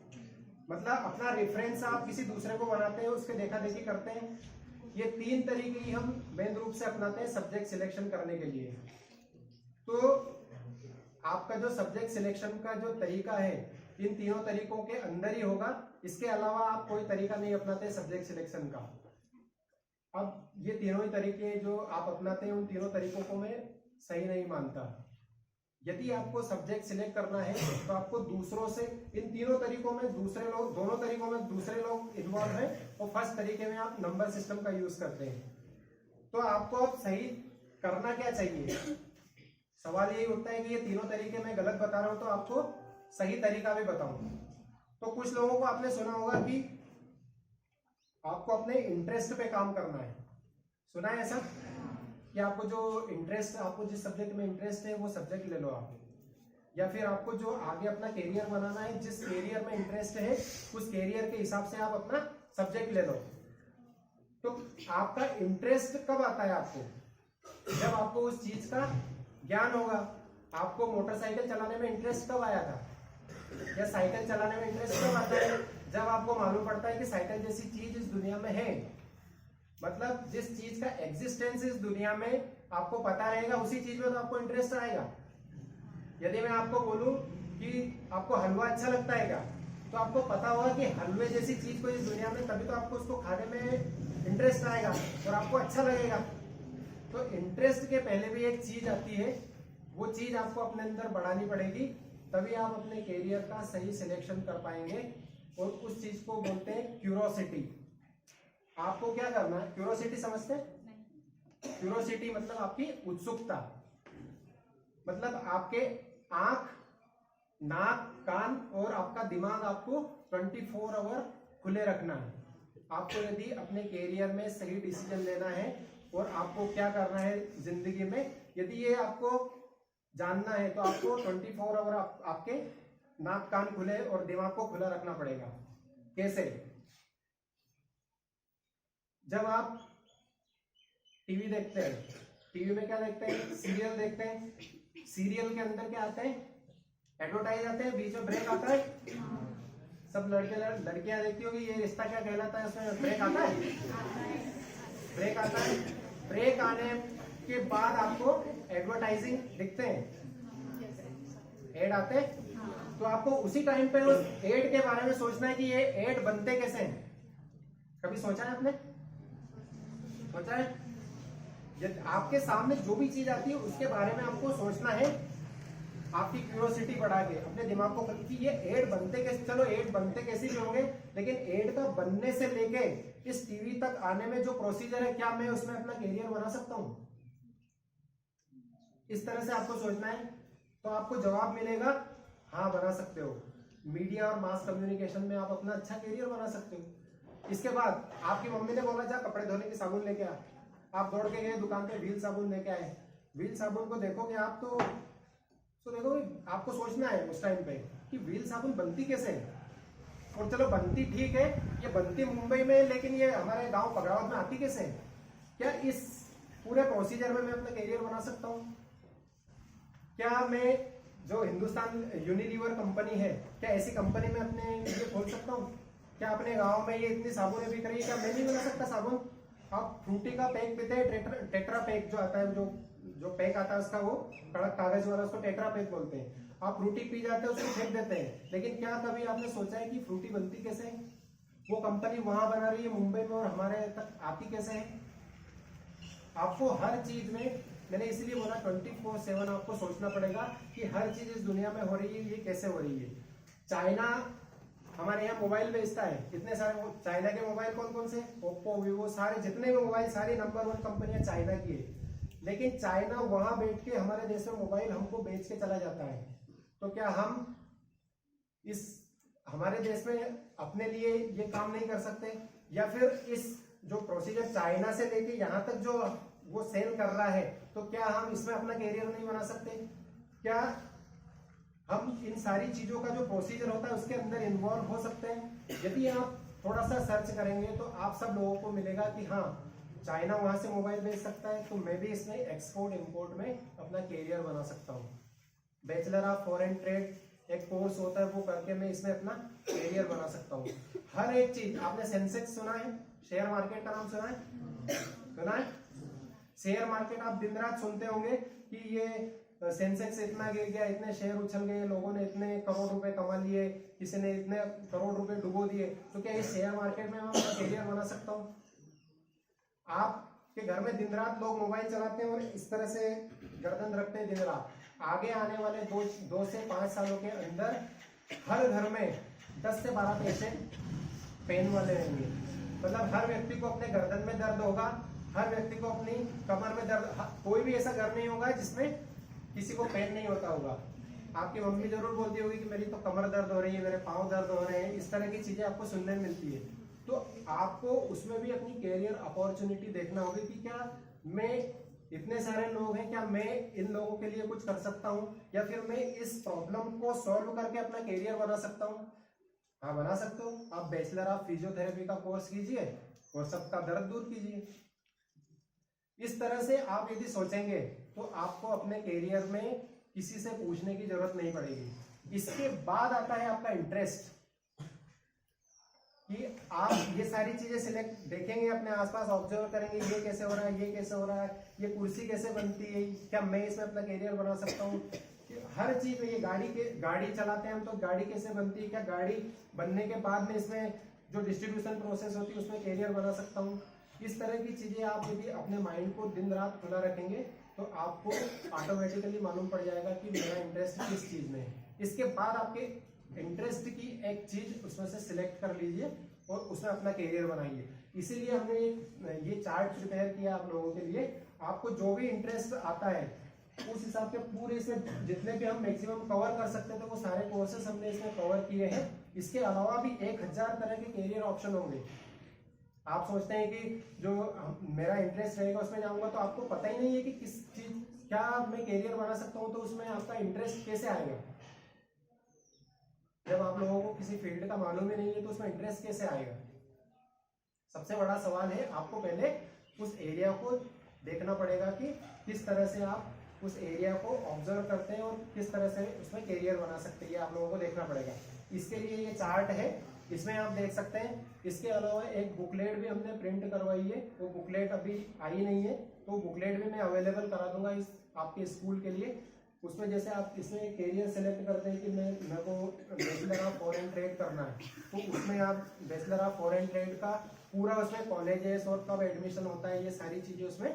मतलब अपना रेफरेंस आप किसी दूसरे को बनाते हैं, उसके देखा देखी करते हैं। ये 3 तरीके ही हम मेन रूप से अपनाते हैं सब्जेक्ट सिलेक्शन करने के लिए। तो आपका जो सब्जेक्ट सिलेक्शन का जो तरीका है इन तीनों तरीकों के अंदर ही होगा, इसके अलावा आप कोई तरीका नहीं अपनाते सब्जेक्ट सिलेक्शन का। अब ये तीनों ही तरीके जो आप अपनाते हैं उन तीनों तरीकों को मैं सही नहीं मानता। यदि आपको सब्जेक्ट सिलेक्ट करना है तो आपको दूसरों से, इन तीनों तरीकों में दूसरे लोग, दोनों तरीकों में दूसरे लोग इन्वॉल्व हैं, और फर्स्ट तरीके में आप नंबर सिस्टम का यूज करते हैं। तो आपको अब सही करना क्या चाहिए? सवाल यही उठता है कि ये तीनों तरीके मैं गलत बता रहा हूं, तो आपको सही तरीका भी बताऊं। तो कुछ लोगों को आपने सुना होगा कि आपको अपने इंटरेस्ट पे काम करना है। सुना है ऐसा कि आपको जो इंटरेस्ट, आपको जिस सब्जेक्ट में इंटरेस्ट है वो सब्जेक्ट ले लो आप, या फिर आपको जो आगे अपना कैरियर बनाना है, जिस कैरियर में इंटरेस्ट है उस कैरियर के हिसाब से आप अपना सब्जेक्ट ले लो। तो आपका इंटरेस्ट कब आता है? आपको जब आपको उस चीज का ज्ञान होगा। आपको मोटरसाइकिल चलाने में इंटरेस्ट कब आया था, या साइकिल चलाने में इंटरेस्ट कब आता है? जब आपको मालूम पड़ता है कि साइकिल जैसी चीज इस दुनिया में है। मतलब जिस चीज का एग्जिस्टेंस इस दुनिया में आपको पता रहेगा, उसी चीज में तो आपको इंटरेस्ट आएगा। यदि मैं आपको बोलूं कि आपको हलवा अच्छा लगता है क्या, तो आपको पता होगा कि हलवे जैसी चीज को इस दुनिया में, तभी तो आपको उसको खाने में इंटरेस्ट आएगा और आपको अच्छा लगेगा। तो इंटरेस्ट के पहले भी एक चीज आती है, वो चीज आपको अपने अंदर बढ़ानी पड़ेगी, तभी आप अपने कैरियर का सही सिलेक्शन कर पाएंगे। और उस चीज को बोलते हैं क्यूरोसिटी। आपको क्या करना है? क्यूरोसिटी समझते हैं? क्यूरोसिटी मतलब आपकी उत्सुकता, मतलब आपके आंख, नाक, कान और आपका दिमाग आपको 24 आवर खुले रखना है। आपको यदि अपने कैरियर में सही डिसीजन लेना है और आपको क्या करना है जिंदगी में, यदि ये आपको जानना है तो आपको 24 आवर आपके नाक, कान खुले और दिमाग को खुला रखना पड़ेगा। कैसे? जब आप टीवी देखते हैं, टीवी में क्या देखते हैं? सीरियल देखते हैं। सीरियल के अंदर क्या आते हैं? एडवर्टाइज आते हैं, बीच में ब्रेक आता है। सब लड़कियां देखती होगी ये रिश्ता क्या कहलाता है, उसमें ब्रेक आता है। ब्रेक आता है, ब्रेक आने के बाद आपको एडवर्टाइजिंग दिखते हैं, एड आते हैं। तो आपको उसी टाइम पे उस एड के बारे में सोचना है कि ये एड बनते कैसे हैं। कभी सोचा है आपने? सोचा है? जब आपके सामने जो भी चीज आती है उसके बारे में आपको सोचना है, आपकी क्यूरियोसिटी बढ़ा के अपने दिमाग को कि ये एड बनते कैसे। चलो एड बनते कैसे भी होंगे, लेकिन एड का बनने से लेके इस टीवी तक आने में जो प्रोसीजर है, क्या मैं उसमें अपना कैरियर बना सकता हूँ? इस तरह से आपको सोचना है, तो आपको जवाब मिलेगा हाँ बना सकते हो। मीडिया और मास कम्युनिकेशन में आप अपना अच्छा कैरियर बना सकते हो। इसके बाद आपकी मम्मी ने बोला जा कपड़े धोने की साबुन लेके आ, आप दौड़ के गए दुकान पे, व्हील साबुन लेके आए। व्हील साबुन को देखोगे आप तो देखो आपको सोचना है उस टाइम पे कि व्हील साबुन बनती कैसे है। और चलो बनती ठीक है, ये बनती मुंबई में, लेकिन ये हमारे गांव पगड़ावत में आती कैसे है? क्या इस पूरे प्रोसीजर में मैं अपना कैरियर बना सकता हूँ? क्या मैं जो हिंदुस्तान यूनिलीवर कंपनी है, क्या ऐसी कंपनी में अपने लिए खोल सकता हूँ? क्या अपने गांव में ये इतनी साबुनें बिक रही है, क्या मैं नहीं बना सकता साबुन? आप फ्रूटी का पैक पीते हैं, टेट्रा पैक जो आता है, जो पैक आता है उसका, वो कड़क कागज वाला, उसको टेट्रा पैक बोलते हैं। आप फ्रूटी पी जाते हैं, उसको फेंक देते हैं, लेकिन क्या कभी आपने सोचा है कि फ्रूटी बनती कैसे है? वो कंपनी वहां बना रही है मुंबई में और हमारे तक आती कैसे है? आपको हर चीज में, मैंने इसलिए बोला 24/7 आपको सोचना पड़ेगा कि हर चीज इस दुनिया में हो रही है, ये कैसे हो रही है। चाइना हमारे यहाँ मोबाइल बेचता है, इतने सारे चाइना के मोबाइल कौन कौन से, ओप्पो, वीवो, सारे जितने भी मोबाइल, सारी नंबर 1 कंपनियां चाइना की है। लेकिन चाइना वहां बैठ के हमारे देश में मोबाइल हमको बेच के चला जाता है। तो क्या हम इस हमारे देश में अपने लिए ये काम नहीं कर सकते? या फिर इस जो प्रोसीजर चाइना से लेके यहाँ तक जो वो सेल कर रहा है, तो क्या हम इसमें अपना कैरियर नहीं बना सकते? क्या हम इन सारी चीजों का जो प्रोसीजर होता है उसके अंदर इन्वॉल्व हो सकते हैं? यदि आप थोड़ा सा सर्च करेंगे तो आप सब लोगों को मिलेगा कि हाँ चाइना वहां से मोबाइल बेच सकता है, तो मैं भी इसमें एक्सपोर्ट इंपोर्ट में अपना कैरियर बना सकता हूँ। बैचलर ऑफ फॉरेन ट्रेड एक कोर्स होता है, वो करके मैं इसमें अपना कैरियर बना सकता हूँ। हर एक चीज, आपने सेंसेक्स सुना है, शेयर मार्केट का नाम सुना है? सुना है? शेयर मार्केट आप दिन रात सुनते होंगे कि ये सेंसेक्स इतना गिर गया, इतने शेयर उछल गए, लोगों ने इतने करोड़ रुपए कमा लिए, किसी ने इतने करोड़ रुपए डुबो दिए। तो क्या इस शेयर मार्केट में मैं अपना कैरियर बना सकता हूँ? आपके घर में दिन रात लोग मोबाइल चलाते हैं और इस तरह से गर्दन रखते हैं दिन रात। आगे आने वाले 2 से 5 सालों के अंदर हर घर में 10 से 12 पैसे पेन वाले रहेंगे। मतलब हर व्यक्ति को अपने गर्दन में दर्द होगा, हर व्यक्ति को अपनी कमर में दर्द, कोई भी ऐसा घर नहीं होगा जिसमें किसी को पेन नहीं होता होगा। आपकी मम्मी जरूर बोलती होगी कि मेरी तो कमर दर्द हो रही है, मेरे पाँव दर्द हो रहे हैं, इस तरह की चीजें आपको सुनने में मिलती है। तो आपको उसमें भी अपनी कैरियर अपॉर्चुनिटी देखना होगी कि क्या मैं, इतने सारे लोग हैं, क्या मैं इन लोगों के लिए कुछ कर सकता हूँ, या फिर मैं इस प्रॉब्लम को सॉल्व करके अपना कैरियर बना सकता हूँ? हाँ बना सकते हो। आप बैचलर ऑफ फिजियोथेरेपी का कोर्स कीजिए और सबका दर्द दूर कीजिए। इस तरह से आप यदि सोचेंगे तो आपको अपने कैरियर में किसी से पूछने की जरूरत नहीं पड़ेगी। इसके बाद आता है आपका इंटरेस्ट, कि आप ये सारी चीजें सिलेक्ट देखेंगे, अपने आसपास ऑब्जर्व करेंगे, ये कैसे हो रहा है, ये कैसे हो रहा है, ये कुर्सी कैसे बनती है, क्या मैं इसमें अपना कैरियर बना सकता हूँ? हर चीज में, ये गाड़ी चलाते हैं हम, तो गाड़ी कैसे बनती है, क्या गाड़ी बनने के बाद में इसमें जो डिस्ट्रीब्यूशन प्रोसेस होती है उसमें कैरियर बना सकता हूँ? इस तरह की चीजें आप यदि अपने माइंड को दिन रात खुला रखेंगे तो आपको ऑटोमेटिकली मालूम पड़ जाएगा कि मेरा इंटरेस्ट किस चीज में है। इसके बाद आपके इंटरेस्ट की एक चीज उसमें से सिलेक्ट कर लीजिए और उसमें अपना कैरियर बनाइए। इसीलिए हमने ये चार्ट प्रिपेयर किया आप लोगों के लिए। आपको जो भी इंटरेस्ट आता है उस हिसाब के पूरे इसमें जितने भी हम मैक्सिमम कवर कर सकते थे वो सारे कोर्सेस हमने इसमें कवर किए हैं। इसके अलावा भी 1000 तरह के कैरियर ऑप्शन होंगे। आप सोचते हैं कि जो मेरा इंटरेस्ट रहेगा उसमें जाऊंगा, तो आपको पता ही नहीं है कि किस चीज, क्या मैं कैरियर बना सकता हूं, तो उसमें आपका इंटरेस्ट कैसे आएगा? जब आप लोगों को किसी फील्ड का मालूम ही नहीं है तो उसमें इंटरेस्ट कैसे आएगा? सबसे बड़ा सवाल है, आपको पहले उस एरिया को देखना पड़ेगा कि किस तरह से आप उस एरिया को ऑब्जर्व करते हैं और किस तरह से उसमें कैरियर बना सकते हैं, आप लोगों को देखना पड़ेगा। इसके लिए ये चार्ट है, इसमें आप देख सकते हैं। इसके अलावा एक बुकलेट भी हमने प्रिंट करवाई है, वो बुकलेट अभी आई नहीं है, तो बुकलेट भी मैं अवेलेबल करा दूंगा इस आपके स्कूल के लिए। उसमें जैसे आप इसमें कैरियर सेलेक्ट करते हैं कि मेरे को बैचलर ऑफ फॉरेन ट्रेड करना है, तो उसमें आप बैचलर ऑफ फॉरेन ट्रेड का पूरा उसमें कॉलेजेस और कब एडमिशन होता है ये सारी चीजें उसमें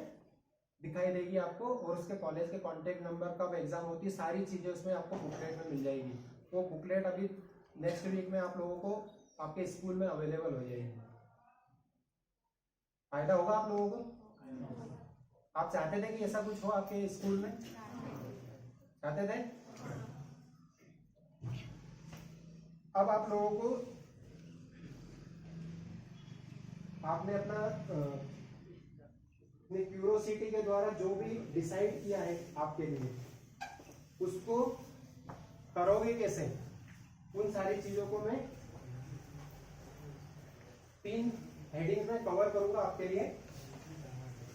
दिखाई देगी आपको, और उसके कॉलेज के कॉन्टेक्ट नंबर, कब एग्जाम होती है, सारी चीजें उसमें आपको बुकलेट में मिल जाएगी। वो बुकलेट अभी नेक्स्ट वीक में आप लोगों को आपके स्कूल में अवेलेबल हो जाएगी। फायदा होगा आप लोगों को? आप चाहते थे कि ऐसा कुछ हो आपके स्कूल में? चाहते थे? अब आप लोगों को आपने अपनी क्यूरोसिटी के द्वारा जो भी डिसाइड किया है आपके लिए, उसको करोगे कैसे? उन सारी चीजों को मैं 3 हेडिंग में कवर करूंगा आपके लिए।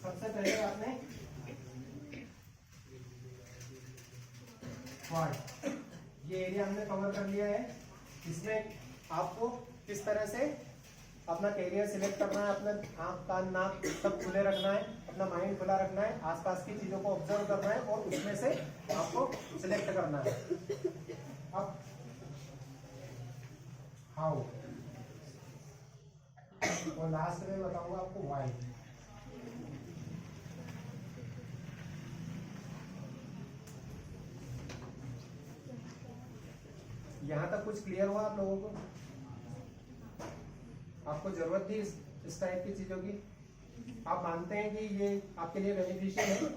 सबसे पहले आपने व्हाट, ये एरिया हमने कवर कर लिया है। इसमें आपको किस तरह से अपना कैरियर सिलेक्ट करना है, अपना आंख कान नाक सब खुले रखना है, अपना माइंड खुला रखना है, आसपास की चीजों को ऑब्जर्व करना है और उसमें से आपको सिलेक्ट करना है। अब हाउ, और लास्ट में बताऊंगा आपको व्हाई। यहां तक कुछ क्लियर हुआ आप लोगों को? आपको जरूरत थी इस टाइप की चीजों की? आप मानते हैं कि ये आपके लिए बेनिफिशियल है?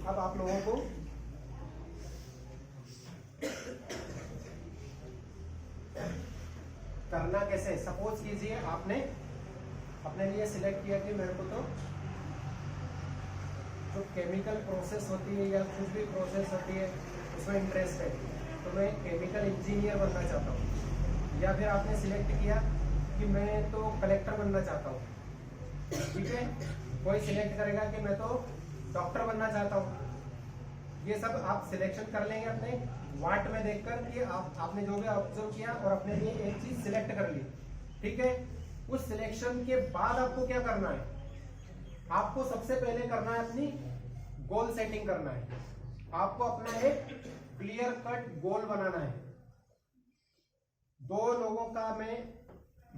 अब आप लोगों को करना कैसे? सपोज कीजिए आपने अपने लिए सिलेक्ट किया कि मेरे को तो जो केमिकल प्रोसेस होती है या कुछ भी प्रोसेस होती है उसमें इंटरेस्ट है, तो मैं केमिकल इंजीनियर बनना चाहता हूँ। या फिर आपने सिलेक्ट किया कि मैं तो कलेक्टर बनना चाहता हूँ, ठीक है? कोई सिलेक्ट करेगा कि मैं तो डॉक्टर बनना चाहता हूँ। ये सब आप सिलेक्शन कर लेंगे अपने वाट में देखकर कि आपने जो भी ऑब्जर्व किया और अपने लिए एक चीज सिलेक्ट कर ली, ठीक है? उस सिलेक्शन के बाद आपको क्या करना है? आपको सबसे पहले करना है अपनी गोल सेटिंग करना है। आपको अपना एक क्लियर कट गोल बनाना है। 2 लोगों का मैं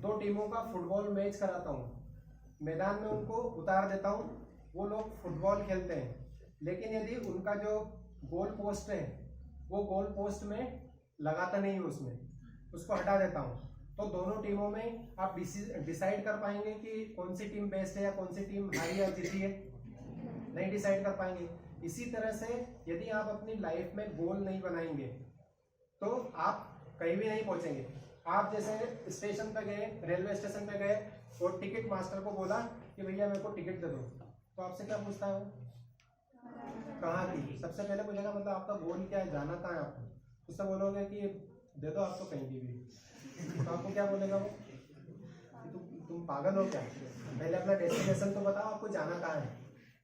2 टीमों का फुटबॉल मैच कराता हूं, मैदान में उनको उतार देता हूं, वो लोग फुटबॉल खेलते हैं, लेकिन यदि उनका जो गोल पोस्ट है वो गोल पोस्ट में लगाता नहीं है, उसको हटा देता हूं, तो दोनों टीमों में आप डिसाइड कर पाएंगे कि कौन सी टीम बेस्ट है या कौन सी टीम हारी या जीती है? नहीं डिसाइड कर पाएंगे। इसी तरह से यदि आप अपनी लाइफ में गोल नहीं बनाएंगे तो आप कहीं भी नहीं पहुंचेंगे। आप जैसे स्टेशन पे गए, रेलवे स्टेशन पे गए और टिकट मास्टर को बोला कि भैया मेरे को टिकट दे दो, तो आपसे क्या पूछता है वो? कहाँ की? सबसे पहले पूछेगा मतलब आपका गोल क्या है, जाना कहाँ है आपको? उससे बोलोगे कि दे दो आपको कहीं की भी, तो आपको क्या बोलेगा वो? तुम पागल हो क्या? पहले अपना डेस्टिनेशन तो बताओ, आपको जाना कहाँ है।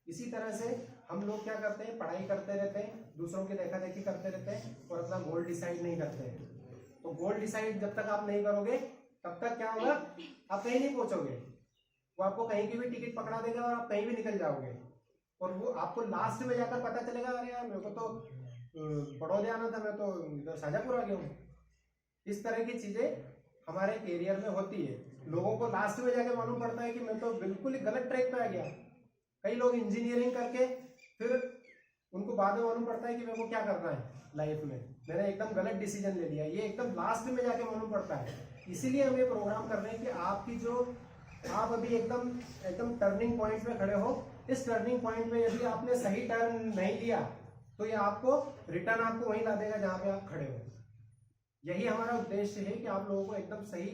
इसी तरह से हम लोग क्या करते हैं, पढ़ाई करते रहते हैं, दूसरों की देखा देखी करते रहते हैं और अपना गोल डिसाइड नहीं करते हैं। तो गोल डिसाइड जब तक आप नहीं करोगे तब तक क्या होगा, आप कहीं नहीं पहुंचोगे। वो आपको कहीं की भी टिकट पकड़ा देगा और आप कहीं भी निकल जाओगे, और वो आपको लास्ट में जाकर पता चलेगा अरे यार मेरे को तो बड़ौदे आना था, मैं तो इधर शाजापुर आ गया हूँ। इस तरह की चीजें हमारे कैरियर में होती है। लोगों को लास्ट में जाके मालूम पड़ता है कि मैं तो बिल्कुल ही गलत ट्रैक पे आ गया। कई लोग इंजीनियरिंग करके फिर उनको बाद में मालूम पड़ता है कि मेरे को क्या करना है लाइफ में, मैंने एकदम गलत डिसीजन ले लिया। ये एकदम लास्ट में जाके मालूम पड़ता है। इसीलिए हम ये प्रोग्राम कर रहे हैं कि आपकी जो आप अभी एकदम टर्निंग पॉइंट में खड़े हो, इस टर्निंग पॉइंट में यदि आपने सही टर्न नहीं लिया तो ये आपको रिटर्न आपको वहीं ला देगा जहां पे आप खड़े हो। यही हमारा उद्देश्य है कि आप लोगों को एकदम सही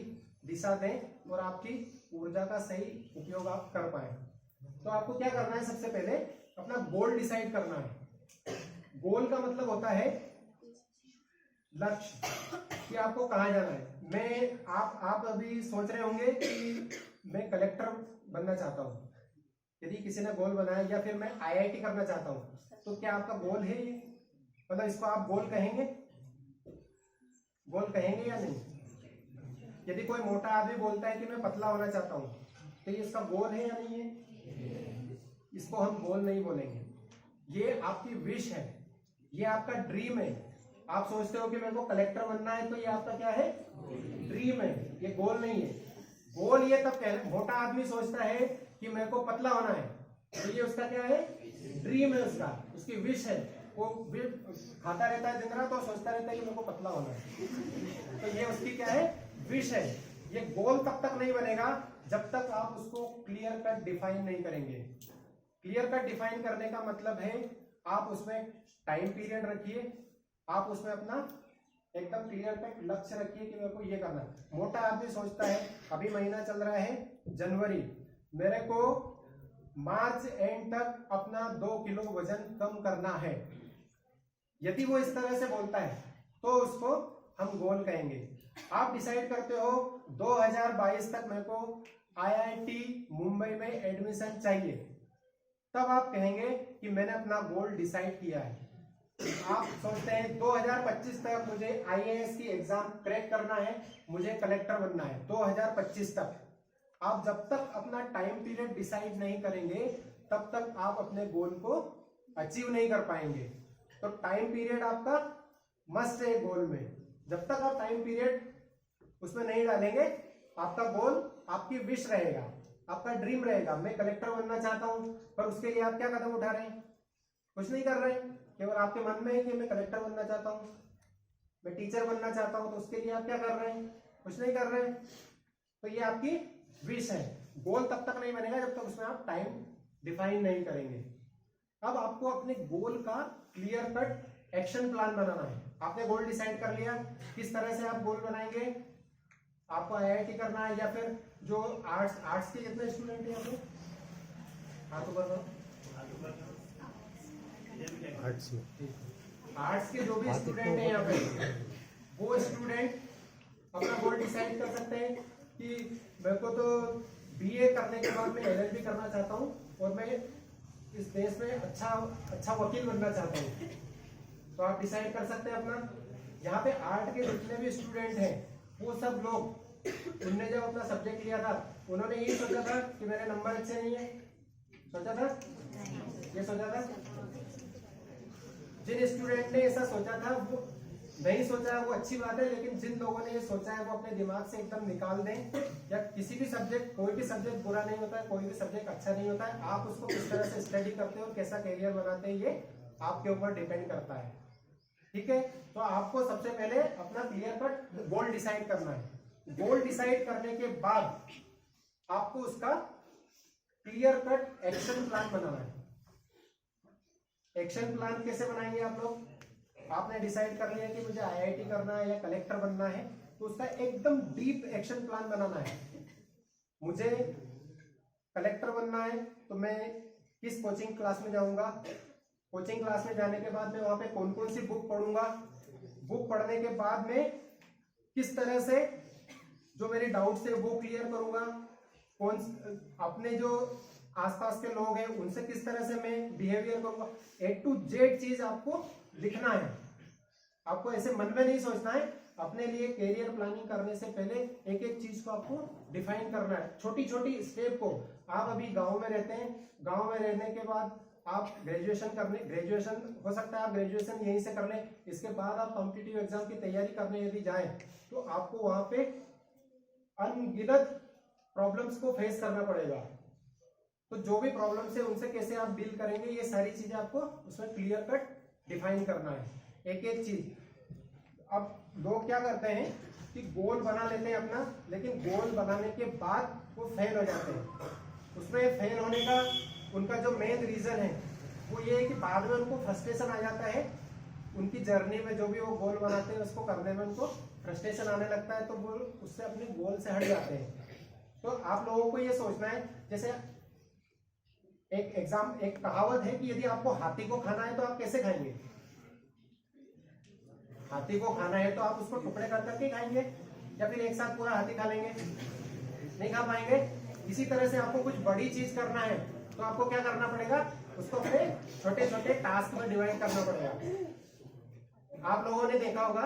दिशा दें और आपकी ऊर्जा का सही उपयोग आप कर पाए। तो आपको क्या करना है, सबसे पहले अपना गोल डिसाइड करना है। गोल का मतलब होता है लक्ष्य, कि आपको कहाँ जाना है। आप अभी सोच रहे होंगे कि मैं कलेक्टर बनना चाहता हूँ, यदि किसी ने गोल बनाया, या फिर मैं IIT करना चाहता हूँ, तो क्या आपका गोल है ये? मतलब इसको आप गोल कहेंगे? गोल कहेंगे या नहीं? यदि कोई मोटा आदमी बोलता है कि मैं पतला होना चाहता हूँ, तो ये इसका गोल है या नहीं है? इसको हम गोल नहीं बोलेंगे, ये आपकी विश है, ये आपका ड्रीम है। आप सोचते हो कि मेरे को कलेक्टर बनना है, तो ये आपका क्या है? ड्रीम है, ये गोल नहीं है। गोल ये तब कहना, मोटा आदमी सोचता है कि मेरे को पतला होना है, तो ये उसका क्या है? ड्रीम है, उसकी विश है। वो भी खाता रहता है दिन रात और सोचता रहता है कि मेरे को पतला होना है। तो ये उसकी क्या है, विश है। ये गोल तब तक नहीं बनेगा जब तक आप उसको क्लियर कट डिफाइन नहीं करेंगे। क्लियर कट डिफाइन करने का मतलब है आप उसमें टाइम पीरियड रखिए, आप उसमें अपना एकदम क्लियर कट लक्ष्य रखिए कि मेरे को ये करना है। मोटा आदमी सोचता है अभी महीना चल रहा है जनवरी, मेरे को मार्च एंड तक अपना 2 किलो वजन कम करना है। यदि वो इस तरह से बोलता है तो उसको हम गोल कहेंगे। आप डिसाइड करते हो 2022 तक मेरे को IIT मुंबई में एडमिशन चाहिए, तब आप कहेंगे कि मैंने अपना गोल डिसाइड किया है। आप सोचते हैं 2025 तक मुझे IAS की एग्जाम क्रैक करना है, मुझे कलेक्टर बनना है 2025 तक। आप जब तक अपना टाइम पीरियड डिसाइड नहीं करेंगे तब तक आप अपने गोल को अचीव नहीं कर पाएंगे। तो टाइम पीरियड आपका मस्ट है गोल में। जब तक आप टाइम पीरियड उसमें नहीं डालेंगे, आपका गोल आपकी विश रहेगा, आपका ड्रीम रहेगा। मैं कलेक्टर बनना चाहता हूं, पर उसके लिए आप क्या कदम उठा रहे हैं? कुछ नहीं कर रहे हैं। केवल आपके मन में है कि मैं कलेक्टर बनना चाहता हूं, मैं टीचर बनना चाहता हूं, तो उसके लिए आप क्या कर रहे हैं? कुछ नहीं कर रहे हैं। तो ये आपकी विश है। गोल तब तक नहीं बनेगा जब तक उसमें आप टाइम डिफाइन नहीं करेंगे। अब आपको अपने गोल का क्लियर कट एक्शन प्लान बनाना है। आपने गोल डिसाइड कर लिया, किस तरह से आप गोल बनाएंगे? आपको IIT करना है या फिर जो आर्ट्स के कितने स्टूडेंट हैं यहाँ पे? हाथों पर आर्ट्स के जो भी स्टूडेंट हैं यहाँ पे, वो स्टूडेंट अपना गोल डिसाइड कर सकते हैं कि मेरे को तो BA करने के बाद मैं LLB करना चाहता हूँ और मैं इस देश में अच्छा वकील बनना चाहता हूँ। तो आप डिसाइड कर सकते हैं अपना। यहाँ पे आर्ट के जितने भी स्टूडेंट हैं वो सब लोग, उनने जब अपना सब्जेक्ट लिया था उन्होंने यही सोचा था कि मेरे नंबर अच्छे नहीं है? सोचा था? ये सोचा था? जिन स्टूडेंट ने ऐसा सोचा था वो नहीं सोचा है वो अच्छी बात है, लेकिन जिन लोगों ने ये सोचा है वो अपने दिमाग से एकदम निकाल दें। या किसी भी सब्जेक्ट, कोई भी सब्जेक्ट बुरा नहीं होता है, कोई भी सब्जेक्ट अच्छा नहीं होता है। आप उसको किस तरह से स्टडी करते हो और कैसा करियर बनाते हैं ये आपके ऊपर डिपेंड करता है। ठीक है, तो आपको सबसे पहले अपना क्लियर कट गोल डिसाइड करना है। गोल डिसाइड करने के बाद आपको उसका क्लियर कट एक्शन प्लान बनाना है। एक्शन प्लान कैसे बनाएंगे आप लोग? आपने डिसाइड कर लिया कि मुझे IIT करना है या कलेक्टर बनना है, तो उसका एकदम डीप एक्शन प्लान बनाना है। मुझे कलेक्टर बनना है तो मैं किस कोचिंग क्लास में जाऊंगा, कोचिंग क्लास में जाने के बाद मैं वहां पे कौन कौन सी बुक पढ़ूंगा, बुक पढ़ने के बाद में किस तरह से जो मेरे डाउट्स है वो क्लियर करूंगा, अपने जो आसपास के लोग हैं उनसे किस तरह से मैं बिहेवियर करूंगा। A to Z चीज आपको लिखना है। आपको ऐसे मन में नहीं सोचना है। अपने लिए कैरियर प्लानिंग करने से पहले एक एक चीज को आपको डिफाइन करना है, छोटी छोटी स्टेप को। आप अभी गांव में रहते हैं, गांव में रहने के बाद आप ग्रेजुएशन हो सकता है आप ग्रेजुएशन यहीं से कर लें। इसके बाद आप कॉम्पिटिटिव एग्जाम की तैयारी करने यदि जाएं तो आपको वहां पे अनगिनत प्रॉब्लम्स को फेस करना पड़ेगा। तो जो भी प्रॉब्लम्स है उनसे कैसे आप डील करेंगे, ये सारी चीजें आपको उसमें क्लियर कट डिफाइन करना है, एक एक चीज। अब लोग क्या करते हैं कि गोल बना लेते हैं अपना, लेकिन गोल बनाने के बाद वो फेल हो जाते हैं। उसमें फेल होने का उनका जो मेन रीजन है वो ये है कि बाद में उनको फ्रस्ट्रेशन आ जाता है। उनकी जर्नी में जो भी वो गोल बनाते हैं उसको करने में उनको फ्रस्ट्रेशन आने लगता है, तो वो उससे अपने गोल से हट जाते हैं। तो आप लोगों को ये सोचना है, जैसे एक कहावत है कि यदि आपको हाथी को खाना है तो आप कैसे खाएंगे? हाथी को खाना है तो आप उसको टुकड़े कर करके खाएंगे या फिर एक साथ पूरा हाथी खा लेंगे? नहीं खा पाएंगे। इसी तरह से आपको कुछ बड़ी चीज करना है तो आपको क्या करना पड़ेगा? उसको अपने छोटे छोटे टास्क में डिवाइड करना पड़ेगा। आप लोगों ने देखा होगा,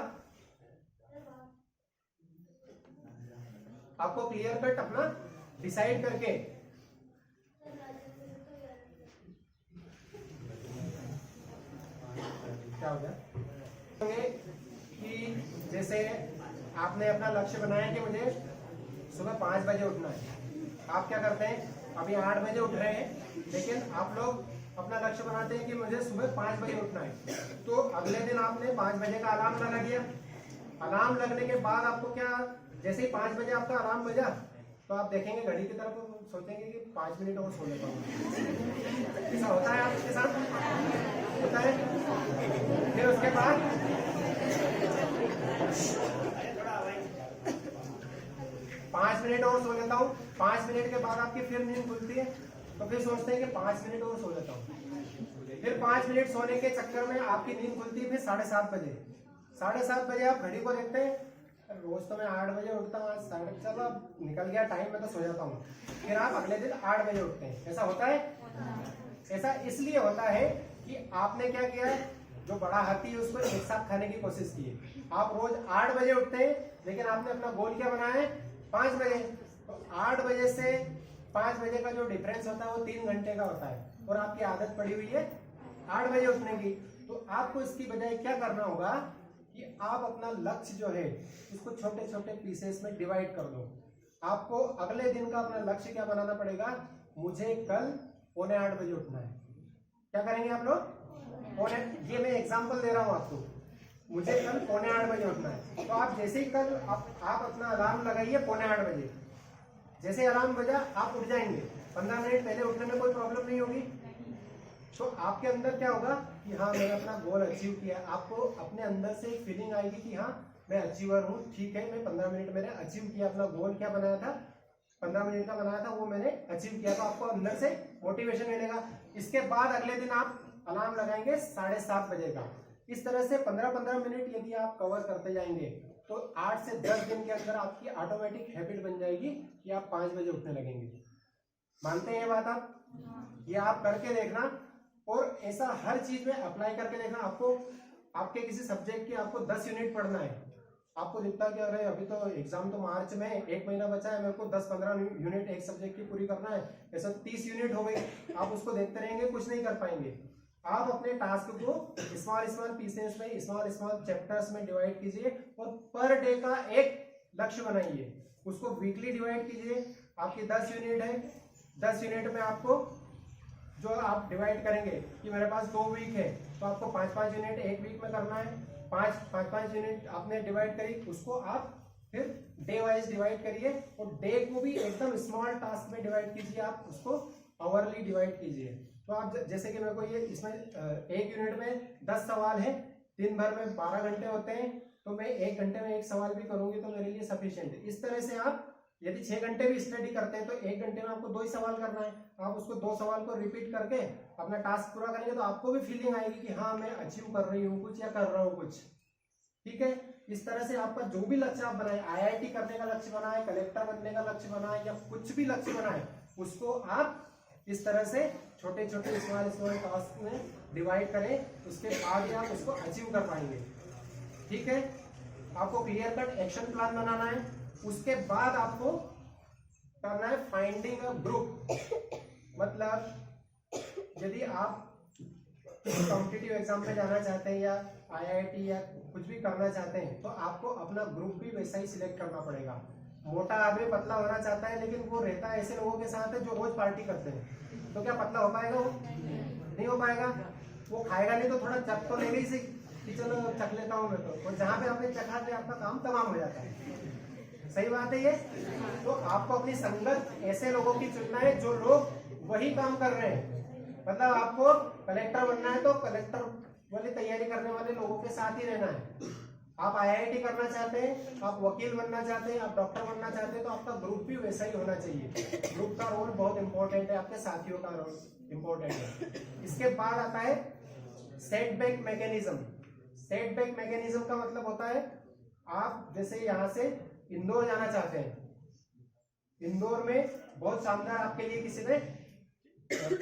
आपको क्लियर कट अपना डिसाइड करके क्या हो गया कि जैसे आपने अपना लक्ष्य बनाया कि मुझे सुबह 5 बजे उठना है। आप क्या करते हैं? अभी 8 बजे उठ रहे हैं, लेकिन आप लोग अपना लक्ष्य बनाते हैं कि मुझे सुबह 5 बजे उठना है, तो अगले दिन आपने 5 बजे का अलार्म लगा दिया। अलार्म लगने के बाद आपको क्या, जैसे ही 5 बजे आपका अलार्म बजा तो आप देखेंगे घड़ी की तरफ, सोचेंगे कि 5 मिनट और सो लेता हूँ। ऐसा होता है आपके साथ? होता है। फिर उसके बाद 5 मिनट और सो लेता हूँ। 5 मिनट के बाद आपकी फिर नींद खुलती है, तो फिर सोचते हैं कि 5 मिनट और सो लेता हूँ। फिर 5 मिनट सोने के चक्कर में आपकी नींद खुलती है फिर 7:30 बजे। 7:30 बजे आप घड़ी को देखते हैं, रोज तो मैं 8 बजे उठता हूँ, आज 7:30, चलो अब निकल गया टाइम, मैं तो सो जाता हूँ। फिर आप अगले दिन 8 बजे उठते हैं। ऐसा होता है? ऐसा इसलिए होता है कि आपने क्या किया है, जो बड़ा हाथी है उसको एक साथ खाने की कोशिश की है। आप रोज 8 बजे उठते हैं, लेकिन आपने अपना गोल क्या बनाया है, 5 बजे। तो 8 बजे से 5 बजे का जो डिफरेंस होता है वो 3 घंटे का होता है, और आपकी आदत पड़ी हुई है 8 बजे उठने की। तो आपको इसकी बजाय क्या करना होगा कि आप अपना लक्ष्य जो है इसको छोटे छोटे पीसेस में डिवाइड कर दो। आपको अगले दिन का अपना लक्ष्य क्या बनाना पड़ेगा, मुझे कल 7:45 बजे उठना है। क्या करेंगे आप लोग? ये मैं एग्जांपल दे रहा हूं आपको, मुझे कल 7:45 बजे उठना है। तो आप जैसे ही कल आप अपना अलार्म लगाइए 7:45 बजे, जैसे अलार्म बजा आप उठ जाएंगे। 15 मिनट पहले उठने में कोई प्रॉब्लम नहीं होगी। तो आपके अंदर क्या होगा कि हाँ मैंने अपना गोल अचीव किया। आपको अपने अंदर से एक फीलिंग आएगी कि हाँ मैं अचीवर हूँ, ठीक है, मैं 15 मिनट मैंने अचीव किया, अपना गोल क्या बनाया था 15 मिनट का बनाया था वो मैंने अचीव किया। तो आपको अंदर से मोटिवेशन मिलेगा। इसके बाद अगले दिन आप अलार्म लगाएंगे 7:30 बजे का। इस तरह से 15-15 मिनट यदि आप कवर करते जाएंगे तो 8 से 10 दिन के अंदर आपकी ऑटोमेटिक हैबिट बन जाएगी कि आप 5 बजे उठने लगेंगे। मानते हैं ये बात आप? ये आप करके देखना, और ऐसा हर चीज में अप्लाई करके देखना। आपको आपके किसी सब्जेक्ट की आपको 10 यूनिट पढ़ना है, आपको दिखता है कि अरे अभी तो एग्जाम तो मार्च में 1 महीना बचा है, मेरे को 10-15 यूनिट एक सब्जेक्ट की पूरी करना है, ऐसा 30 यूनिट हो गई। आप उसको देखते रहेंगे, कुछ नहीं कर पाएंगे। आप अपने टास्क को स्मॉल पीसेस में, स्मॉल चैप्टर्स में डिवाइड कीजिए, और पर डे का एक लक्ष्य बनाइए, उसको वीकली डिवाइड कीजिए। आपकी 10 यूनिट है, 10 यूनिट में आपको जो आप डिवाइड करेंगे कि मेरे पास 2 वीक है, तो आपको 5-5 यूनिट एक वीक में करना है। 5-5 यूनिट आपने डिवाइड करी, उसको आप फिर डे वाइज डिवाइड करिए, और डे को भी एकदम स्मॉल टास्क में डिवाइड कीजिए। आप उसको आवरली डिवाइड कीजिए। तो आप जैसे कि मेरे को ये इसमें एक यूनिट में 10 सवाल है, दिन भर में 12 घंटे होते हैं, तो मैं 1 घंटे में 1 सवाल भी करूंगी तो मेरे लिए सफिशिएंट है। इस तरह से आप यदि 6 घंटे भी स्टडी करते हैं तो 1 घंटे में आपको 2 ही सवाल करना है। आप उसको 2 सवाल को रिपीट करके अपना टास्क पूरा करेंगे तो आपको भी फीलिंग आएगी कि हाँ मैं अचीव कर रही हूँ कुछ, या कर रहा हूँ कुछ। ठीक है, इस तरह से आपका जो भी लक्ष्य आप बनाए, IIT करने का लक्ष्य बनाए, कलेक्टर बनने का लक्ष्य बनाए, या कुछ भी लक्ष्य बनाए, उसको आप इस तरह से छोटे छोटे स्मॉल टास्क में डिवाइड करें। उसके बाद ही आप उसको अचीव कर पाएंगे। ठीक है, आपको क्लियर कट एक्शन प्लान बनाना है। उसके बाद आपको करना है फाइंडिंग अ ग्रुप। मतलब यदि आप कॉम्पिटिटिव एग्जाम में जाना चाहते हैं या IIT या कुछ भी करना चाहते हैं, तो आपको अपना ग्रुप भी वैसा ही सिलेक्ट करना पड़ेगा। मोटा आदमी पतला होना चाहता है, लेकिन वो रहता है ऐसे लोगों के साथ है जो रोज पार्टी करते हैं, तो क्या पतला हो पाएगा? वो नहीं हो पाएगा। वो खाएगा नहीं तो थोड़ा चख तो लेगा ही सही कि चलो चख लेता हूँ मैं तो, और जहाँ पे आपने चखा पे आपका काम तमाम हो जाता है। सही बात है ये। तो आपको अपनी संगत ऐसे लोगों की चुनना है जो लोग वही काम कर रहे हैं। मतलब आपको कलेक्टर बनना है तो कलेक्टर वाली तैयारी करने वाले लोगों के साथ ही रहना है। आप IIT करना चाहते हैं, आप वकील बनना चाहते हैं, आप डॉक्टर बनना चाहते हैं, तो आपका ग्रुप भी वैसा ही होना चाहिए। ग्रुप का रोल बहुत इंपॉर्टेंट है, आपके साथियों का रोल इंपॉर्टेंट है। इसके बाद आता है सेटबैक मैकेनिज्म। सेटबैक मैकेनिज्म का मतलब होता है, आप जैसे यहाँ से इंदौर जाना चाहते हैं, इंदौर में बहुत शानदार आपके लिए किसी ने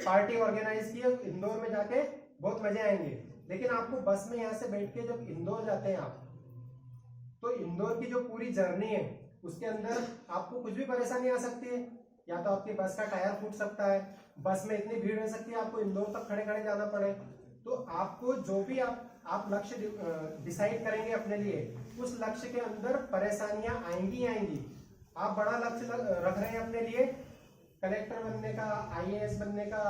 पार्टी ऑर्गेनाइज की है, इंदौर में जाके बहुत मजे आएंगे। लेकिन आपको बस में यहाँ से बैठ के जब इंदौर जाते हैं आप, तो इंदौर की जो पूरी जर्नी है उसके अंदर आपको कुछ भी परेशानी आ सकती है। या तो आपकी बस का टायर फूट सकता है, बस में इतनी भीड़ रह सकती है आपको इंदौर तक खड़े खड़े जाना पड़े। तो आपको जो भी आप लक्ष्य डिसाइड करेंगे अपने लिए, उस लक्ष्य के अंदर परेशानियां आएंगी आएंगी। आप बड़ा लक्ष्य रख रहे हैं अपने लिए, कलेक्टर बनने का, IAS बनने का,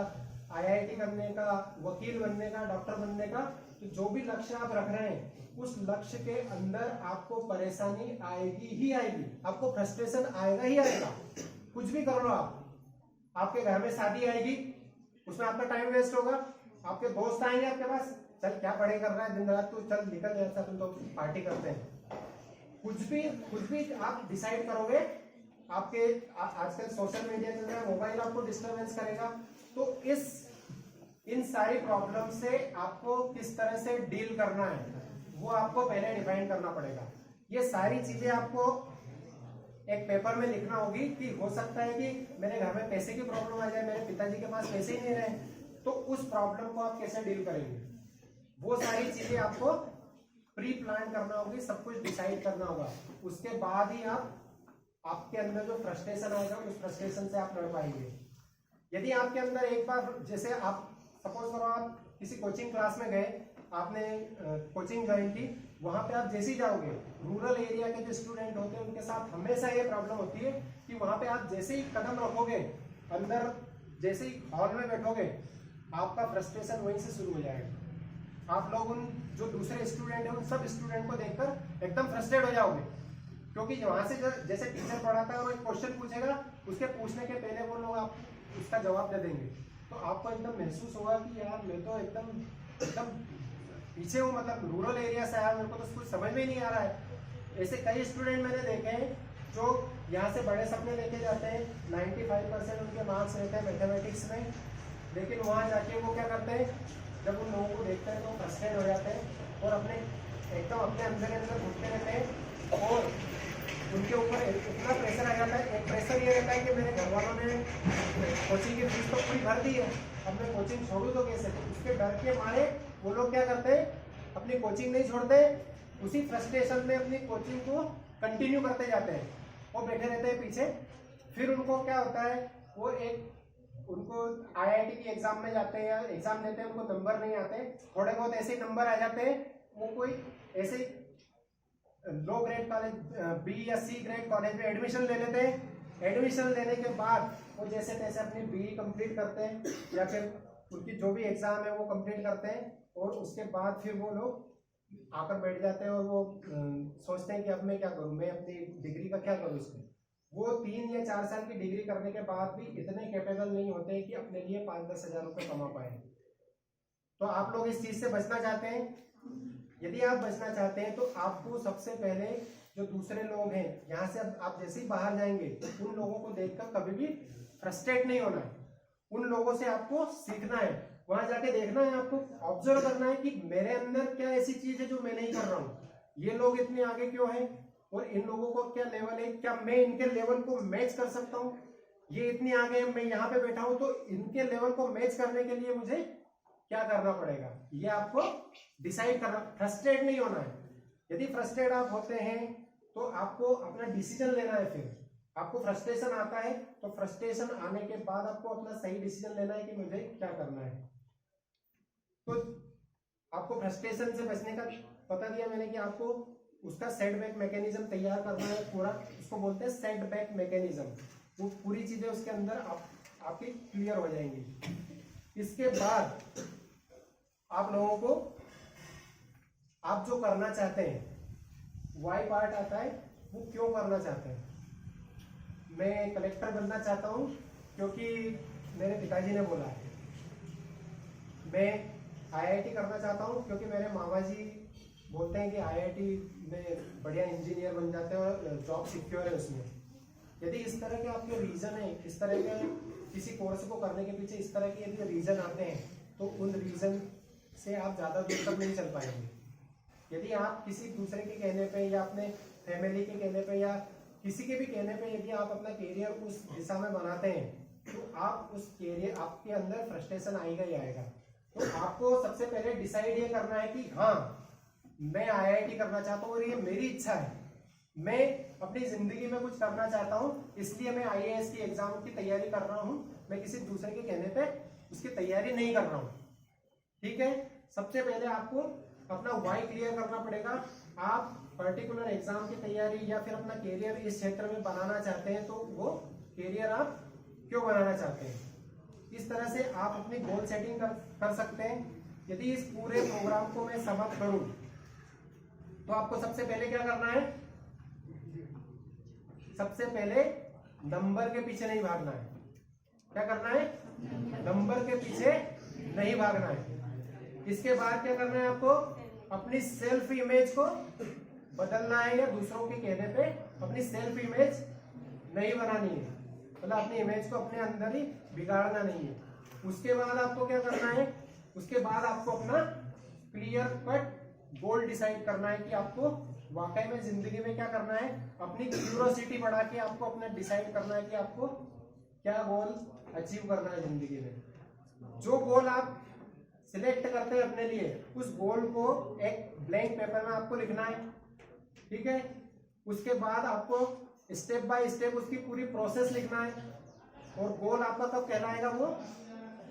आईआईटी करने का, वकील बनने का, डॉक्टर बनने का, तो जो भी लक्ष्य आप रख रहे हैं उस लक्ष्य के अंदर आपको परेशानी आएगी ही आएगी, आपको फ्रस्ट्रेशन आएगा ही आएगा। कुछ भी कर लो आप, आपके घर में शादी आएगी, उसमें आपका टाइम वेस्ट होगा, आपके दोस्त आएंगे आपके पास, चल क्या पढ़ाई कर रहा है दिन रात, तू चल निकल जैसा, तुम तो पार्टी करते हैं। कुछ भी आप डिसाइड करोगे, आपके आजकल सोशल मीडिया चल रहा है, मोबाइल आपको डिस्टरबेंस करेगा, तो इन सारी प्रॉब्लम से आपको किस तरह से डील करना है वो आपको पहले डिफाइन करना पड़ेगा। ये सारी चीजें आपको एक पेपर में लिखना होगी कि हो सकता है कि मेरे घर में पैसे की प्रॉब्लम आ जाए, मेरे पिताजी के पास पैसे ही नहीं रहे, तो उस प्रॉब्लम को आप कैसे डील करेंगे, वो सारी चीजें आपको प्री प्लान करना होगी, सब कुछ डिसाइड करना होगा। उसके बाद ही आपके अंदर जो फ्रस्ट्रेशन आएगा उस फ्रस्ट्रेशन से आप लड़ पाएंगे। यदि आपके अंदर एक बार, जैसे आप सपोज करो आप किसी कोचिंग क्लास में गए, आपने कोचिंग ज्वाइन की, वहां पे आप जैसे ही जाओगे, रूरल एरिया के जो स्टूडेंट होते हैं उनके साथ हमेशा ये प्रॉब्लम होती है कि वहां पे आप जैसे ही कदम रखोगे अंदर, जैसे ही हॉल में बैठोगे, आपका फ्रस्ट्रेशन वहीं से शुरू हो जाएगा। आप लोग उन जो दूसरे स्टूडेंट हैं उन सब स्टूडेंट को देखकर एकदम फ्रस्ट्रेट हो जाओगे, क्योंकि वहां से जैसे टीचर पढ़ाता है और एक क्वेश्चन पूछेगा, उसके पूछने के पहले वो लोग आप उसका जवाब दे देंगे, तो आपको एकदम महसूस होगा कि यार मैं तो एकदम पीछे हूँ, मतलब रूरल एरिया से आया, मेरे को तो कुछ समझ में ही नहीं आ रहा है। ऐसे कई स्टूडेंट मैंने देखे हैं जो यहाँ से बड़े सपने लेके जाते हैं, 95% उनके मार्क्स रहते हैं मैथमेटिक्स में, लेकिन वहाँ जाके वो क्या करते हैं, जब उन लोगों को देखते हैं तो फ्रस्ट्रेट हो जाते हैं और एकदम अपने अंदर घुटते रहते हैं और उनके ऊपर इतना प्रेशर आ जाता है। एक प्रेशर ये रहता है कि मेरे घर वालों ने कोचिंग की फीस तो पूरी भर दी है, अब मैं कोचिंग छोड़ूं तो कैसे, तो उसके डर के मारे वो लोग क्या करते हैं, अपनी कोचिंग नहीं छोड़ते, उसी फ्रस्ट्रेशन में अपनी कोचिंग को कंटिन्यू करते जाते हैं, वो बैठे रहते हैं पीछे। फिर उनको क्या होता है, उनको आईआईटी की एग्जाम में जाते हैं या एग्जाम देते हैं, उनको नंबर नहीं आते, थोड़े बहुत ऐसे नंबर आ जाते हैं, वो कोई ऐसे लो ग्रेड कॉलेज, बी या सी ग्रेड कॉलेज में एडमिशन ले लेते हैं। एडमिशन लेने के बाद वो जैसे तैसे अपनी बीई कंप्लीट करते हैं या फिर उनकी जो भी एग्जाम है वो कंप्लीट करते हैं, और उसके बाद फिर वो लोग आकर बैठ जाते हैं और वो सोचते हैं कि अब मैं क्या करूं, मैं अपनी डिग्री का क्या करूं इसमें। वो 3 या 4 साल की डिग्री करने के बाद भी इतने कैपेबल नहीं होते कि अपने लिए 5-10 हजार रुपये कमा पाए। तो आप लोग इस चीज से बचना चाहते हैं। यदि आप बचना चाहते हैं तो आपको सबसे पहले जो दूसरे लोग हैं, यहाँ से आप जैसे ही बाहर जाएंगे उन लोगों को देखकर कभी भी फ्रस्ट्रेट नहीं होना है, उन लोगों से आपको सीखना है, वहां जाके देखना है, आपको ऑब्जर्व करना है कि मेरे अंदर क्या ऐसी चीज है जो मैं नहीं कर रहा हूँ, ये लोग इतने आगे क्यों हैं और इन लोगों को क्या लेवल है, क्या मैं इनके लेवल को मैच कर सकता हूँ, ये इतने आगे मैं यहाँ पे बैठा हूँ तो इनके लेवल को मैच करने के लिए मुझे क्या करना पड़ेगा, ये आपको डिसाइड करना। फ्रस्ट्रेट नहीं होना है। यदि फ्रस्ट्रेट आप होते हैं तो आपको अपना डिसीजन लेना है। फिर आपको फ्रस्ट्रेशन आता है तो फ्रस्ट्रेशन आने के बाद आपको अपना सही डिसीजन लेना है कि मुझे क्या करना है। तो आपको फ्रस्ट्रेशन से बचने का पता दिया मैंने कि आपको उसका सेटबैक मैकेनिज्म तैयार करना है पूरा, उसको बोलते हैं सेटबैक मैकेनिज्म। वो पूरी चीजें उसके अंदर आपकी क्लियर हो जाएंगी। इसके बाद आप लोगों को आप जो करना चाहते हैं, वाई पार्ट आता है, वो क्यों करना चाहते हैं। मैं कलेक्टर बनना चाहता हूं क्योंकि मेरे पिताजी ने बोला है। मैं आईआईटी करना चाहता हूं क्योंकि मेरे मामा जी बोलते हैं कि आईआईटी में बढ़िया इंजीनियर बन जाते हैं और जॉब सिक्योर है उसमें। यदि इस तरह के आपके रीजन है, इस तरह के किसी कोर्स को करने के पीछे इस तरह के यदि रीजन आते हैं तो उन रीजन से आप ज्यादा दूर तक नहीं चल पाएंगे। यदि आप किसी दूसरे के कहने पे या अपने फैमिली के कहने पे या किसी के भी कहने पे यदि आप अपना कैरियर उस दिशा में बनाते हैं तो आप उस कैरियर, आपके अंदर फ्रस्ट्रेशन आएगा ही आएगा। तो आपको सबसे पहले डिसाइड ये करना है कि हाँ, मैं आईआईटी करना चाहता हूँ और ये मेरी इच्छा है, मैं अपनी जिंदगी में कुछ करना चाहता हूँ, इसलिए मैं आईएएस की एग्जाम की तैयारी कर रहा हूँ। मैं किसी दूसरे के कहने पे उसकी तैयारी नहीं कर रहा हूँ। ठीक है, सबसे पहले आपको अपना वाई क्लियर करना पड़ेगा। आप पर्टिकुलर एग्जाम की तैयारी या फिर अपना कैरियर इस क्षेत्र में बनाना चाहते हैं तो वो कैरियर आप क्यों बनाना चाहते हैं। इस तरह से आप अपनी गोल सेटिंग कर सकते हैं। यदि इस पूरे प्रोग्राम को मैं समाप्त करूं तो आपको सबसे पहले क्या करना है, सबसे पहले नंबर के पीछे नहीं भागना है। क्या करना है, नंबर के पीछे नहीं भागना है। इसके बाद क्या करना है, आपको अपनी सेल्फ इमेज को बदलना है, या दूसरों के कहने पे अपनी सेल्फ इमेज नहीं बनानी है, मतलब अपनी इमेज को अपने अंदर ही बिगाड़ना नहीं है। उसके बाद आपको क्या करना है, उसके बाद आपको अपना क्लियर कट गोल डिसाइड करना है कि आपको वाकई में जिंदगी में क्या करना है। अपनी क्यूरियोसिटी बढ़ा के आपको अपना डिसाइड करना है कि आपको क्या गोल अचीव करना है जिंदगी में। जो गोल आप सिलेक्ट करते हैं अपने लिए, उस गोल को एक ब्लैंक पेपर में आपको लिखना है, ठीक है। उसके बाद आपको स्टेप बाय स्टेप उसकी पूरी प्रोसेस लिखना है। और गोल आपका कब कहलाएगा, वो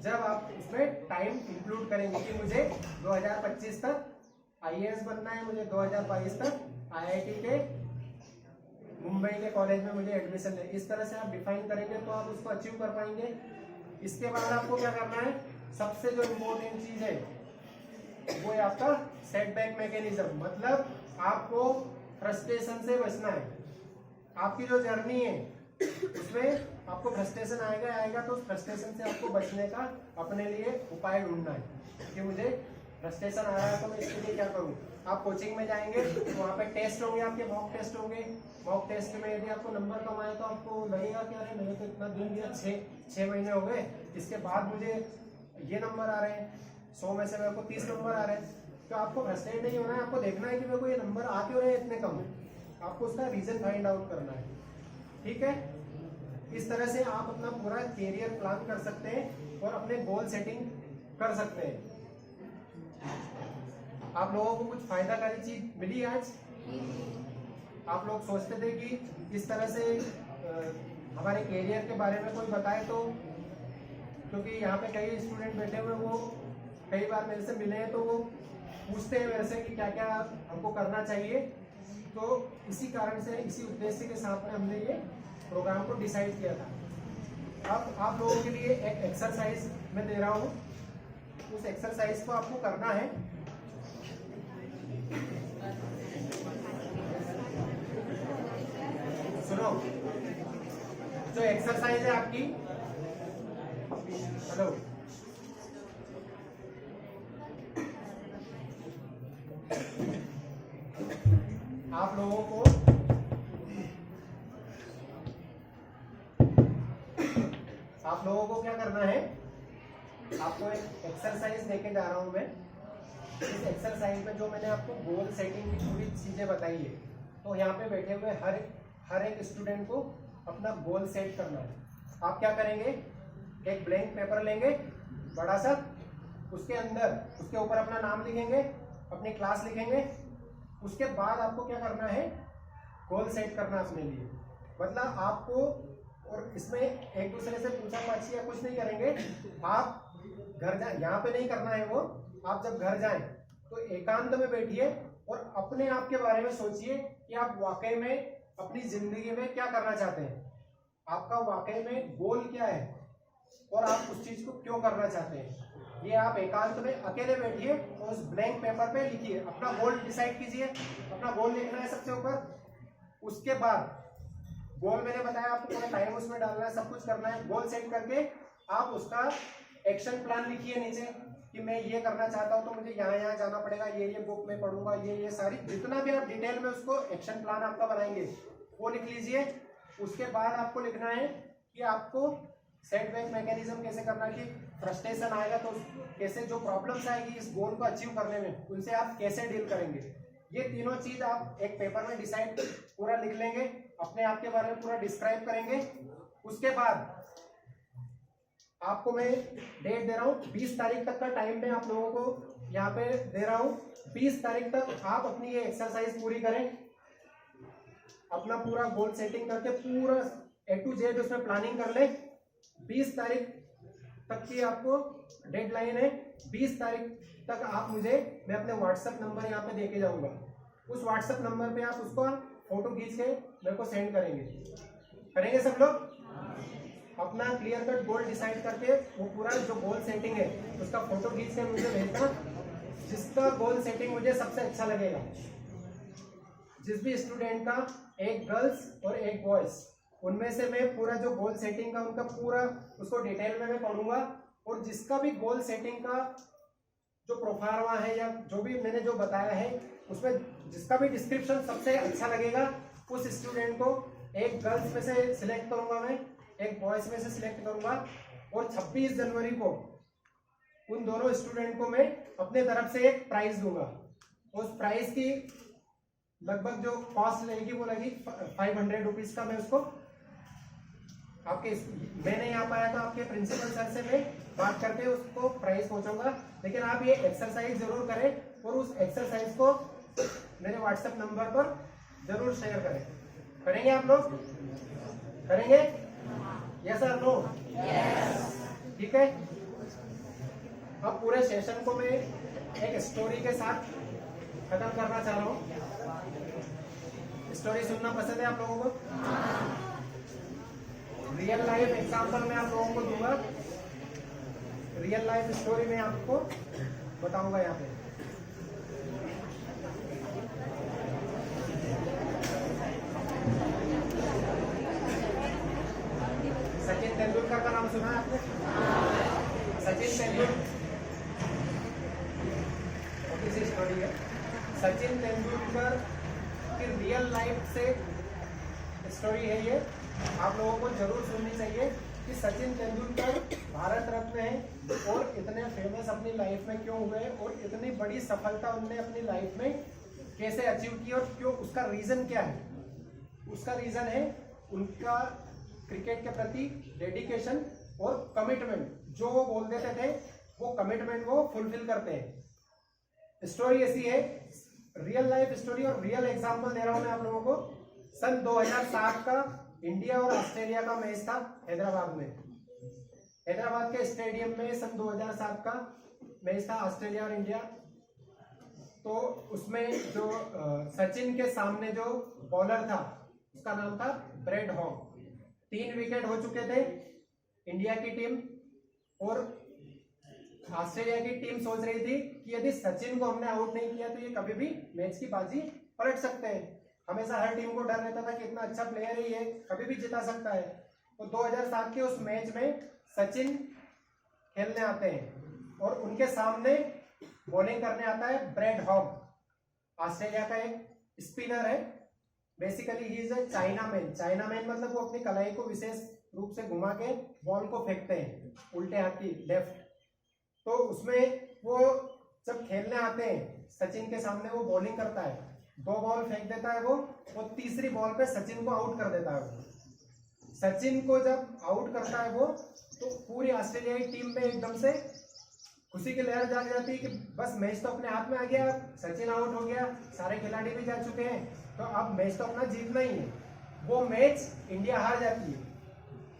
जब आप उसमें टाइम इंक्लूड करेंगे कि मुझे 2025 तक IAS बनना है, मुझे 2022 तक IIT के मुंबई के कॉलेज में मुझे एडमिशन है। इस तरह से आप डिफाइन करेंगे तो आप उसको अचीव कर पाएंगे। इसके बाद आपको क्या करना है, सबसे जो इम्पोर्टेंट चीज है वो है आपका सेटबैक मैकेनिज्म, मतलब आपको फ्रस्ट्रेशन से बचना है। आपकी जो जर्नी है उसमें आपको फ्रस्ट्रेशन आएगा, तो उस फ्रस्ट्रेशन से आपको बचने का अपने लिए उपाय ढूंढना है कि मुझे फ्रस्ट्रेशन आ रहा है तो मैं इसके लिए क्या करूं। आप कोचिंग में जाएंगे तो वहाँ पे टेस्ट होंगे, आपके मॉक टेस्ट होंगे। मॉक टेस्ट में यदि आपको नंबर कम आए तो आपको लगेगा कि अरे मैंने तो इतना दिन दिया, 6 महीने हो गए, इसके बाद मुझे ये नंबर आ रहे हैं, 100 में से मेरे को 30 नंबर आ रहे हैं। तो आपको फ्रस्ट्रेट नहीं होना है, आपको देखना है कि मेरे को ये नंबर आ क्यों रहे हैं इतने कम। आपको उसका रीजन फाइंड आउट करना है, ठीक है। इस तरह से आप अपना पूरा कैरियर प्लान कर सकते हैं और अपने गोल सेटिंग कर सकते हैं। आप लोगों को कुछ फायदाकारी चीज मिली आज? आप लोग सोचते थे कि इस तरह से हमारे कैरियर के बारे में कोई बताए तो, क्योंकि यहाँ पे कई स्टूडेंट बैठे हुए, वो कई बार मेरे से मिले हैं तो वो पूछते हैं मेरे से कि क्या क्या हमको करना चाहिए। तो इसी कारण से, इसी उद्देश्य के साथ में हमने ये प्रोग्राम को डिसाइड किया था। अब आप लोगों के लिए एक एक्सरसाइज मैं दे रहा हूँ, उस एक्सरसाइज को आपको करना है। सुनो, जो एक्सरसाइज है आपकी, हेलो, आप लोगों को क्या करना है, आपको एक एक्सरसाइज देके जा रहा हूं मैं। इस एक्सरसाइज में जो मैंने आपको गोल सेटिंग की पूरी चीजें बताई है, तो यहाँ पे बैठे हुए हर एक स्टूडेंट को अपना गोल सेट करना है। आप क्या करेंगे, एक ब्लैंक पेपर लेंगे बड़ा सा, उसके अंदर उसके ऊपर अपना नाम लिखेंगे, अपनी क्लास लिखेंगे। उसके बाद आपको क्या करना है, गोल सेट करना अपने लिए। मतलब आपको, और इसमें एक दूसरे से पूछा पाछी या कुछ नहीं करेंगे। आप घर जाए, यहाँ पे नहीं करना है वो, आप जब घर जाएं तो एकांत में बैठिए और अपने आप के बारे में सोचिए कि आप वाकई में अपनी जिंदगी में क्या करना चाहते हैं, आपका वाकई में गोल क्या है और आप उस चीज को क्यों करना चाहते हैं। ये आप एकांत में अकेले बैठिए और उस ब्लैंक पेपर पे लिखिए, अपना गोल डिसाइड कीजिए। अपना गोल लिखना है सबसे ऊपर। उसके बाद गोल मैंने बताया आपको पूरा टाइम उसमें डालना है, सब कुछ करना है। गोल सेट करके आप उसका एक्शन प्लान लिखिए नीचे कि मैं ये करना चाहता हूँ तो मुझे यहाँ जाना पड़ेगा, ये बुक में पढ़ूंगा, ये सारी जितना भी आप डिटेल में उसको एक्शन प्लान आपका बनाएंगे वो लिख लीजिए। उसके बाद आपको लिखना है कि आपको सेटबैक मैकेनिज्म कैसे करना है, कि फ्रस्ट्रेशन आएगा तो कैसे, जो प्रॉब्लम्स आएगी इस गोल को अचीव करने में, उनसे आप कैसे डील करेंगे। ये तीनों चीज आप एक पेपर में डिसाइड पूरा लिख लेंगे, अपने आप के बारे में पूरा डिस्क्राइब करेंगे। उसके बाद आपको मैं डेट दे रहा हूँ, 20 तारीख तक का टाइम मैं आप लोगों को यहाँ पे दे रहा हूँ। 20 तारीख तक आप अपनी ये एक्सरसाइज पूरी करें, अपना पूरा गोल सेटिंग करके पूरा A to Z उसमें प्लानिंग कर ले। 20 तारीख तक की आपको डेडलाइन है। 20 तारीख तक आप मुझे, मैं अपने व्हाट्सएप नंबर यहाँ पे देके जाऊंगा, उस व्हाट्सएप नंबर पे आप उसको फोटो खींच के मेरे को सेंड करेंगे सब लोग अपना अपना क्लियर कट गोल डिसाइड करके वो पूरा जो गोल सेटिंग है उसका फोटो खींच के मुझे भेजना, जिसका गोल सेटिंग मुझे सबसे अच्छा लगेगा। जिस भी स्टूडेंट का एक गर्ल्स और एक बॉयज, उनमें से मैं पूरा जो गोल सेटिंग का उनका पूरा उसको डिटेल में मैं पढ़ूंगा, और जिसका भी गोल सेटिंग का जो प्रोफार्मा है या जो भी मैंने जो बताया है उसमें जिसका भी डिस्क्रिप्शन सबसे अच्छा लगेगा उस स्टूडेंट को एक गर्ल्स में से सिलेक्ट करूंगा मैं, एक बॉयज में से सिलेक्ट करूंगा, और 26 जनवरी को उन दोनों स्टूडेंट को मैं अपने तरफ से एक प्राइज दूंगा। उस प्राइज की लगभग जो कॉस्ट लगेगी वो लगेगी 500 रुपीज का। मैं उसको आपके मैं नहीं आ पाया तो आपके प्रिंसिपल सर से मैं बात करके उसको प्राइज पहुंचाऊंगा। लेकिन आप ये एक्सरसाइज जरूर करें और उस एक्सरसाइज को मेरे व्हाट्सएप नंबर पर जरूर शेयर करें। करेंगे आप लोग? करेंगे? यस और नो? ठीक है। अब पूरे सेशन को मैं एक स्टोरी के साथ खत्म करना चाह रहा हूँ। स्टोरी सुनना पसंद है आप लोगों को? रियल लाइफ एग्जांपल मैं आप लोगों को दूंगा, रियल लाइफ स्टोरी में आपको बताऊंगा यहाँ पे। सचिन तेंदुलकर का नाम सुना है आपने? सचिन तेंदुलकर की स्टोरी है। सचिन तेंदुलकर की रियल लाइफ से स्टोरी है ये, आप लोगों को जरूर सुननी चाहिए कि सचिन तेंदुलकर भारत रत्न है और इतने फेमस अपनी लाइफ में क्यों हुए और इतनी बड़ी सफलता उन्होंने अपनी लाइफ में कैसे अचीव की और क्यों, उसका रीजन क्या है। उसका रीजन है उनका क्रिकेट के प्रति डेडिकेशन और कमिटमेंट। जो वो बोल देते थे वो कमिटमेंट वो फुलफिल करते हैं। स्टोरी ऐसी है, रियल लाइफ स्टोरी और रियल एग्जांपल दे रहा हूं मैं आप लोगों को। सन 2007 का इंडिया और ऑस्ट्रेलिया का मैच था हैदराबाद में। हैदराबाद के स्टेडियम में सन 2007 का मैच था ऑस्ट्रेलिया और इंडिया। तो उसमें जो सचिन के सामने जो बॉलर था उसका नाम था ब्रेड हॉग। 3 विकेट हो चुके थे इंडिया की टीम, और ऑस्ट्रेलिया की टीम सोच रही थी कि यदि सचिन को हमने आउट नहीं किया तो ये कभी भी मैच की बाजी पलट सकते हैं। हमेशा हर टीम को डर रहता था कि इतना अच्छा प्लेयर ही है, कभी भी जिता सकता है। तो 2007 के उस मैच में सचिन खेलने आते हैं और उनके सामने बॉलिंग करने आता है ब्रेड हॉग। ऑस्ट्रेलिया का एक स्पिनर है, basically he is A China man. China man मतलब वो अपनी कलाई को विशेष रूप से घुमा के बॉल को फेंकते हैं उल्टे हाथ की, लेफ्ट। तो उसमें वो जब खेलने आते हैं सचिन के सामने वो बॉलिंग करता है, 2 बॉल फेंक देता है वो, और तीसरी बॉल पे सचिन को आउट कर देता है वो। सचिन को जब आउट करता है वो, तो पूरी ऑस्ट्रेलियाई टीम में एकदम से खुशी की लहर जाग जाती है कि बस मैच तो अपने हाथ में आ गया, सचिन आउट हो गया, सारे खिलाड़ी भी जा चुके हैं, तो अब मैच तो अपना जीतना ही है। वो मैच इंडिया हार जाती है।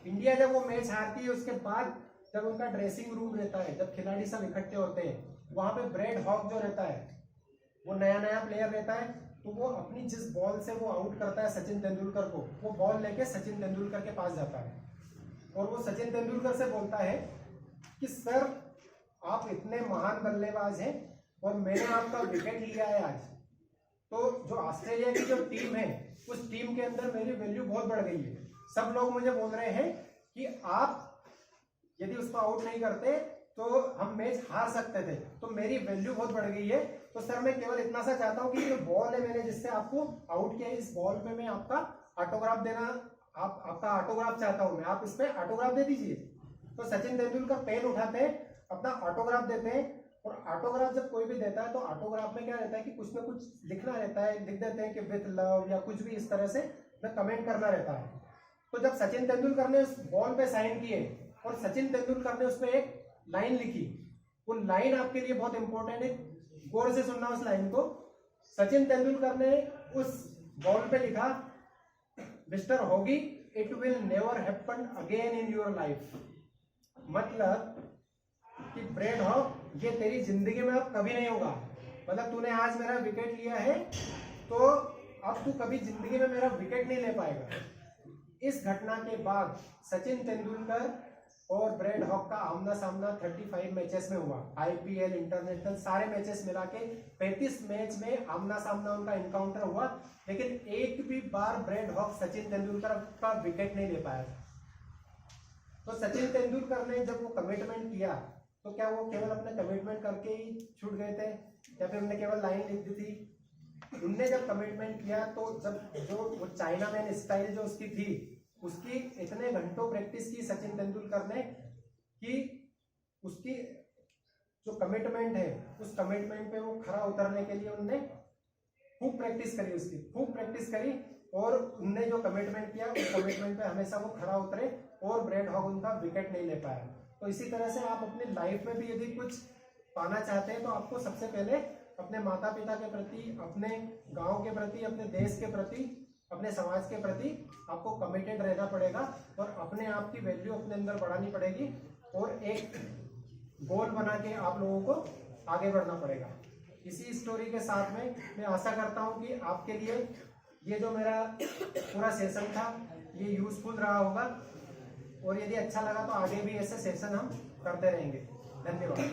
इंडिया जब वो मैच हारती है उसके बाद जब उनका ड्रेसिंग रूम रहता है, जब खिलाड़ी सब इकट्ठे होते हैं, वहां पे ब्रेड हॉग जो रहता है वो नया प्लेयर रहता है, तो वो अपनी जिस बॉल से वो आउट करता है सचिन तेंदुलकर को, वो बॉल लेके सचिन तेंदुलकर के पास जाता है और वो सचिन तेंदुलकर से बोलता है कि सर आप इतने महान बल्लेबाज हैं और मैंने आपका विकेट लिया है आज, तो जो ऑस्ट्रेलिया की जो टीम है उस टीम के अंदर मेरी वैल्यू बहुत बढ़ गई है। सब लोग मुझे बोल रहे हैं कि आप यदि उसको आउट नहीं करते तो हम मैच हार सकते थे, तो मेरी वैल्यू बहुत बढ़ गई है। तो सर मैं केवल इतना सा चाहता हूं कि ये बॉल है मैंने जिससे आपको आउट किया, इस बॉल पे मैं आपका ऑटोग्राफ देना, आपका ऑटोग्राफ चाहता हूं मैं, आप इस पे ऑटोग्राफ दे दीजिए। तो सचिन तेंदुलकर पेन उठाते हैं, अपना ऑटोग्राफ देते हैं, और ऑटोग्राफ जब कोई भी देता है तो ऑटोग्राफ में क्या रहता है कि कुछ ना कुछ लिखना रहता है, लिख देते हैं कि विथ लव या कुछ भी इस तरह से कमेंट करना रहता है। तो जब सचिन तेंदुलकर ने उस बॉल पे साइन किए और सचिन तेंदुलकर ने उसमें एक लाइन लिखी, वो लाइन आपके लिए बहुत इंपॉर्टेंट है, गौर से सुनना उस लाइन को। सचिन तेंदुलकर ने उस बॉल पे लिखा, मिस्टर होगी it will never happen again in your life. मतलब कि ब्रेड हॉग ये तेरी जिंदगी में अब कभी नहीं होगा, मतलब तूने आज मेरा विकेट लिया है तो अब तू कभी जिंदगी में मेरा विकेट नहीं ले पाएगा। इस घटना के बाद सचिन तेंदुलकर और ब्रेड हॉक का आमना सामना 35 मैचेस में हुआ। आईपीएल, इंटरनेशनल सारे मैचेस मिला के 35 मैच में आमना सामना उनका इनकाउंटर हुआ, लेकिन एक भी बार ब्रेड हॉक सचिन तेंदुलकर का विकेट नहीं ले पाया। तो सचिन तेंदुलकर ने जब वो कमिटमेंट किया तो क्या वो केवल अपने कमिटमेंट करके ही छूट गए थे या फिर उन्होंने केवल लाइन लिख दी थी? उनने जब कमिटमेंट किया तो जब जो वो चाइना मैन स्टाइल जो उसकी थी, उसकी इतने घंटों प्रैक्टिस की सचिन तेंदुलकर ने कि उसकी जो कमिटमेंट है उस कमिटमेंट पे वो खरा उतरने के लिए उन्होंने खूब प्रैक्टिस करी, उसकी खूब प्रैक्टिस करी और उनने जो कमिटमेंट किया उस कमिटमेंट पे हमेशा वो खरा उतरे और ब्रेड हॉक उनका विकेट नहीं ले पाया। तो इसी तरह से आप अपनी लाइफ में भी यदि कुछ पाना चाहते हैं तो आपको सबसे पहले अपने माता पिता के प्रति, अपने गांव के प्रति, अपने देश के प्रति, अपने समाज के प्रति आपको कमिटेड रहना पड़ेगा और अपने आप की वैल्यू अपने अंदर बढ़ानी पड़ेगी और एक गोल बना के आप लोगों को आगे बढ़ना पड़ेगा। इसी स्टोरी के साथ में मैं आशा करता हूं कि आपके लिए ये जो मेरा पूरा सेशन था ये यूजफुल रहा होगा और यदि अच्छा लगा तो आगे भी ऐसे सेशन हम करते रहेंगे। धन्यवाद।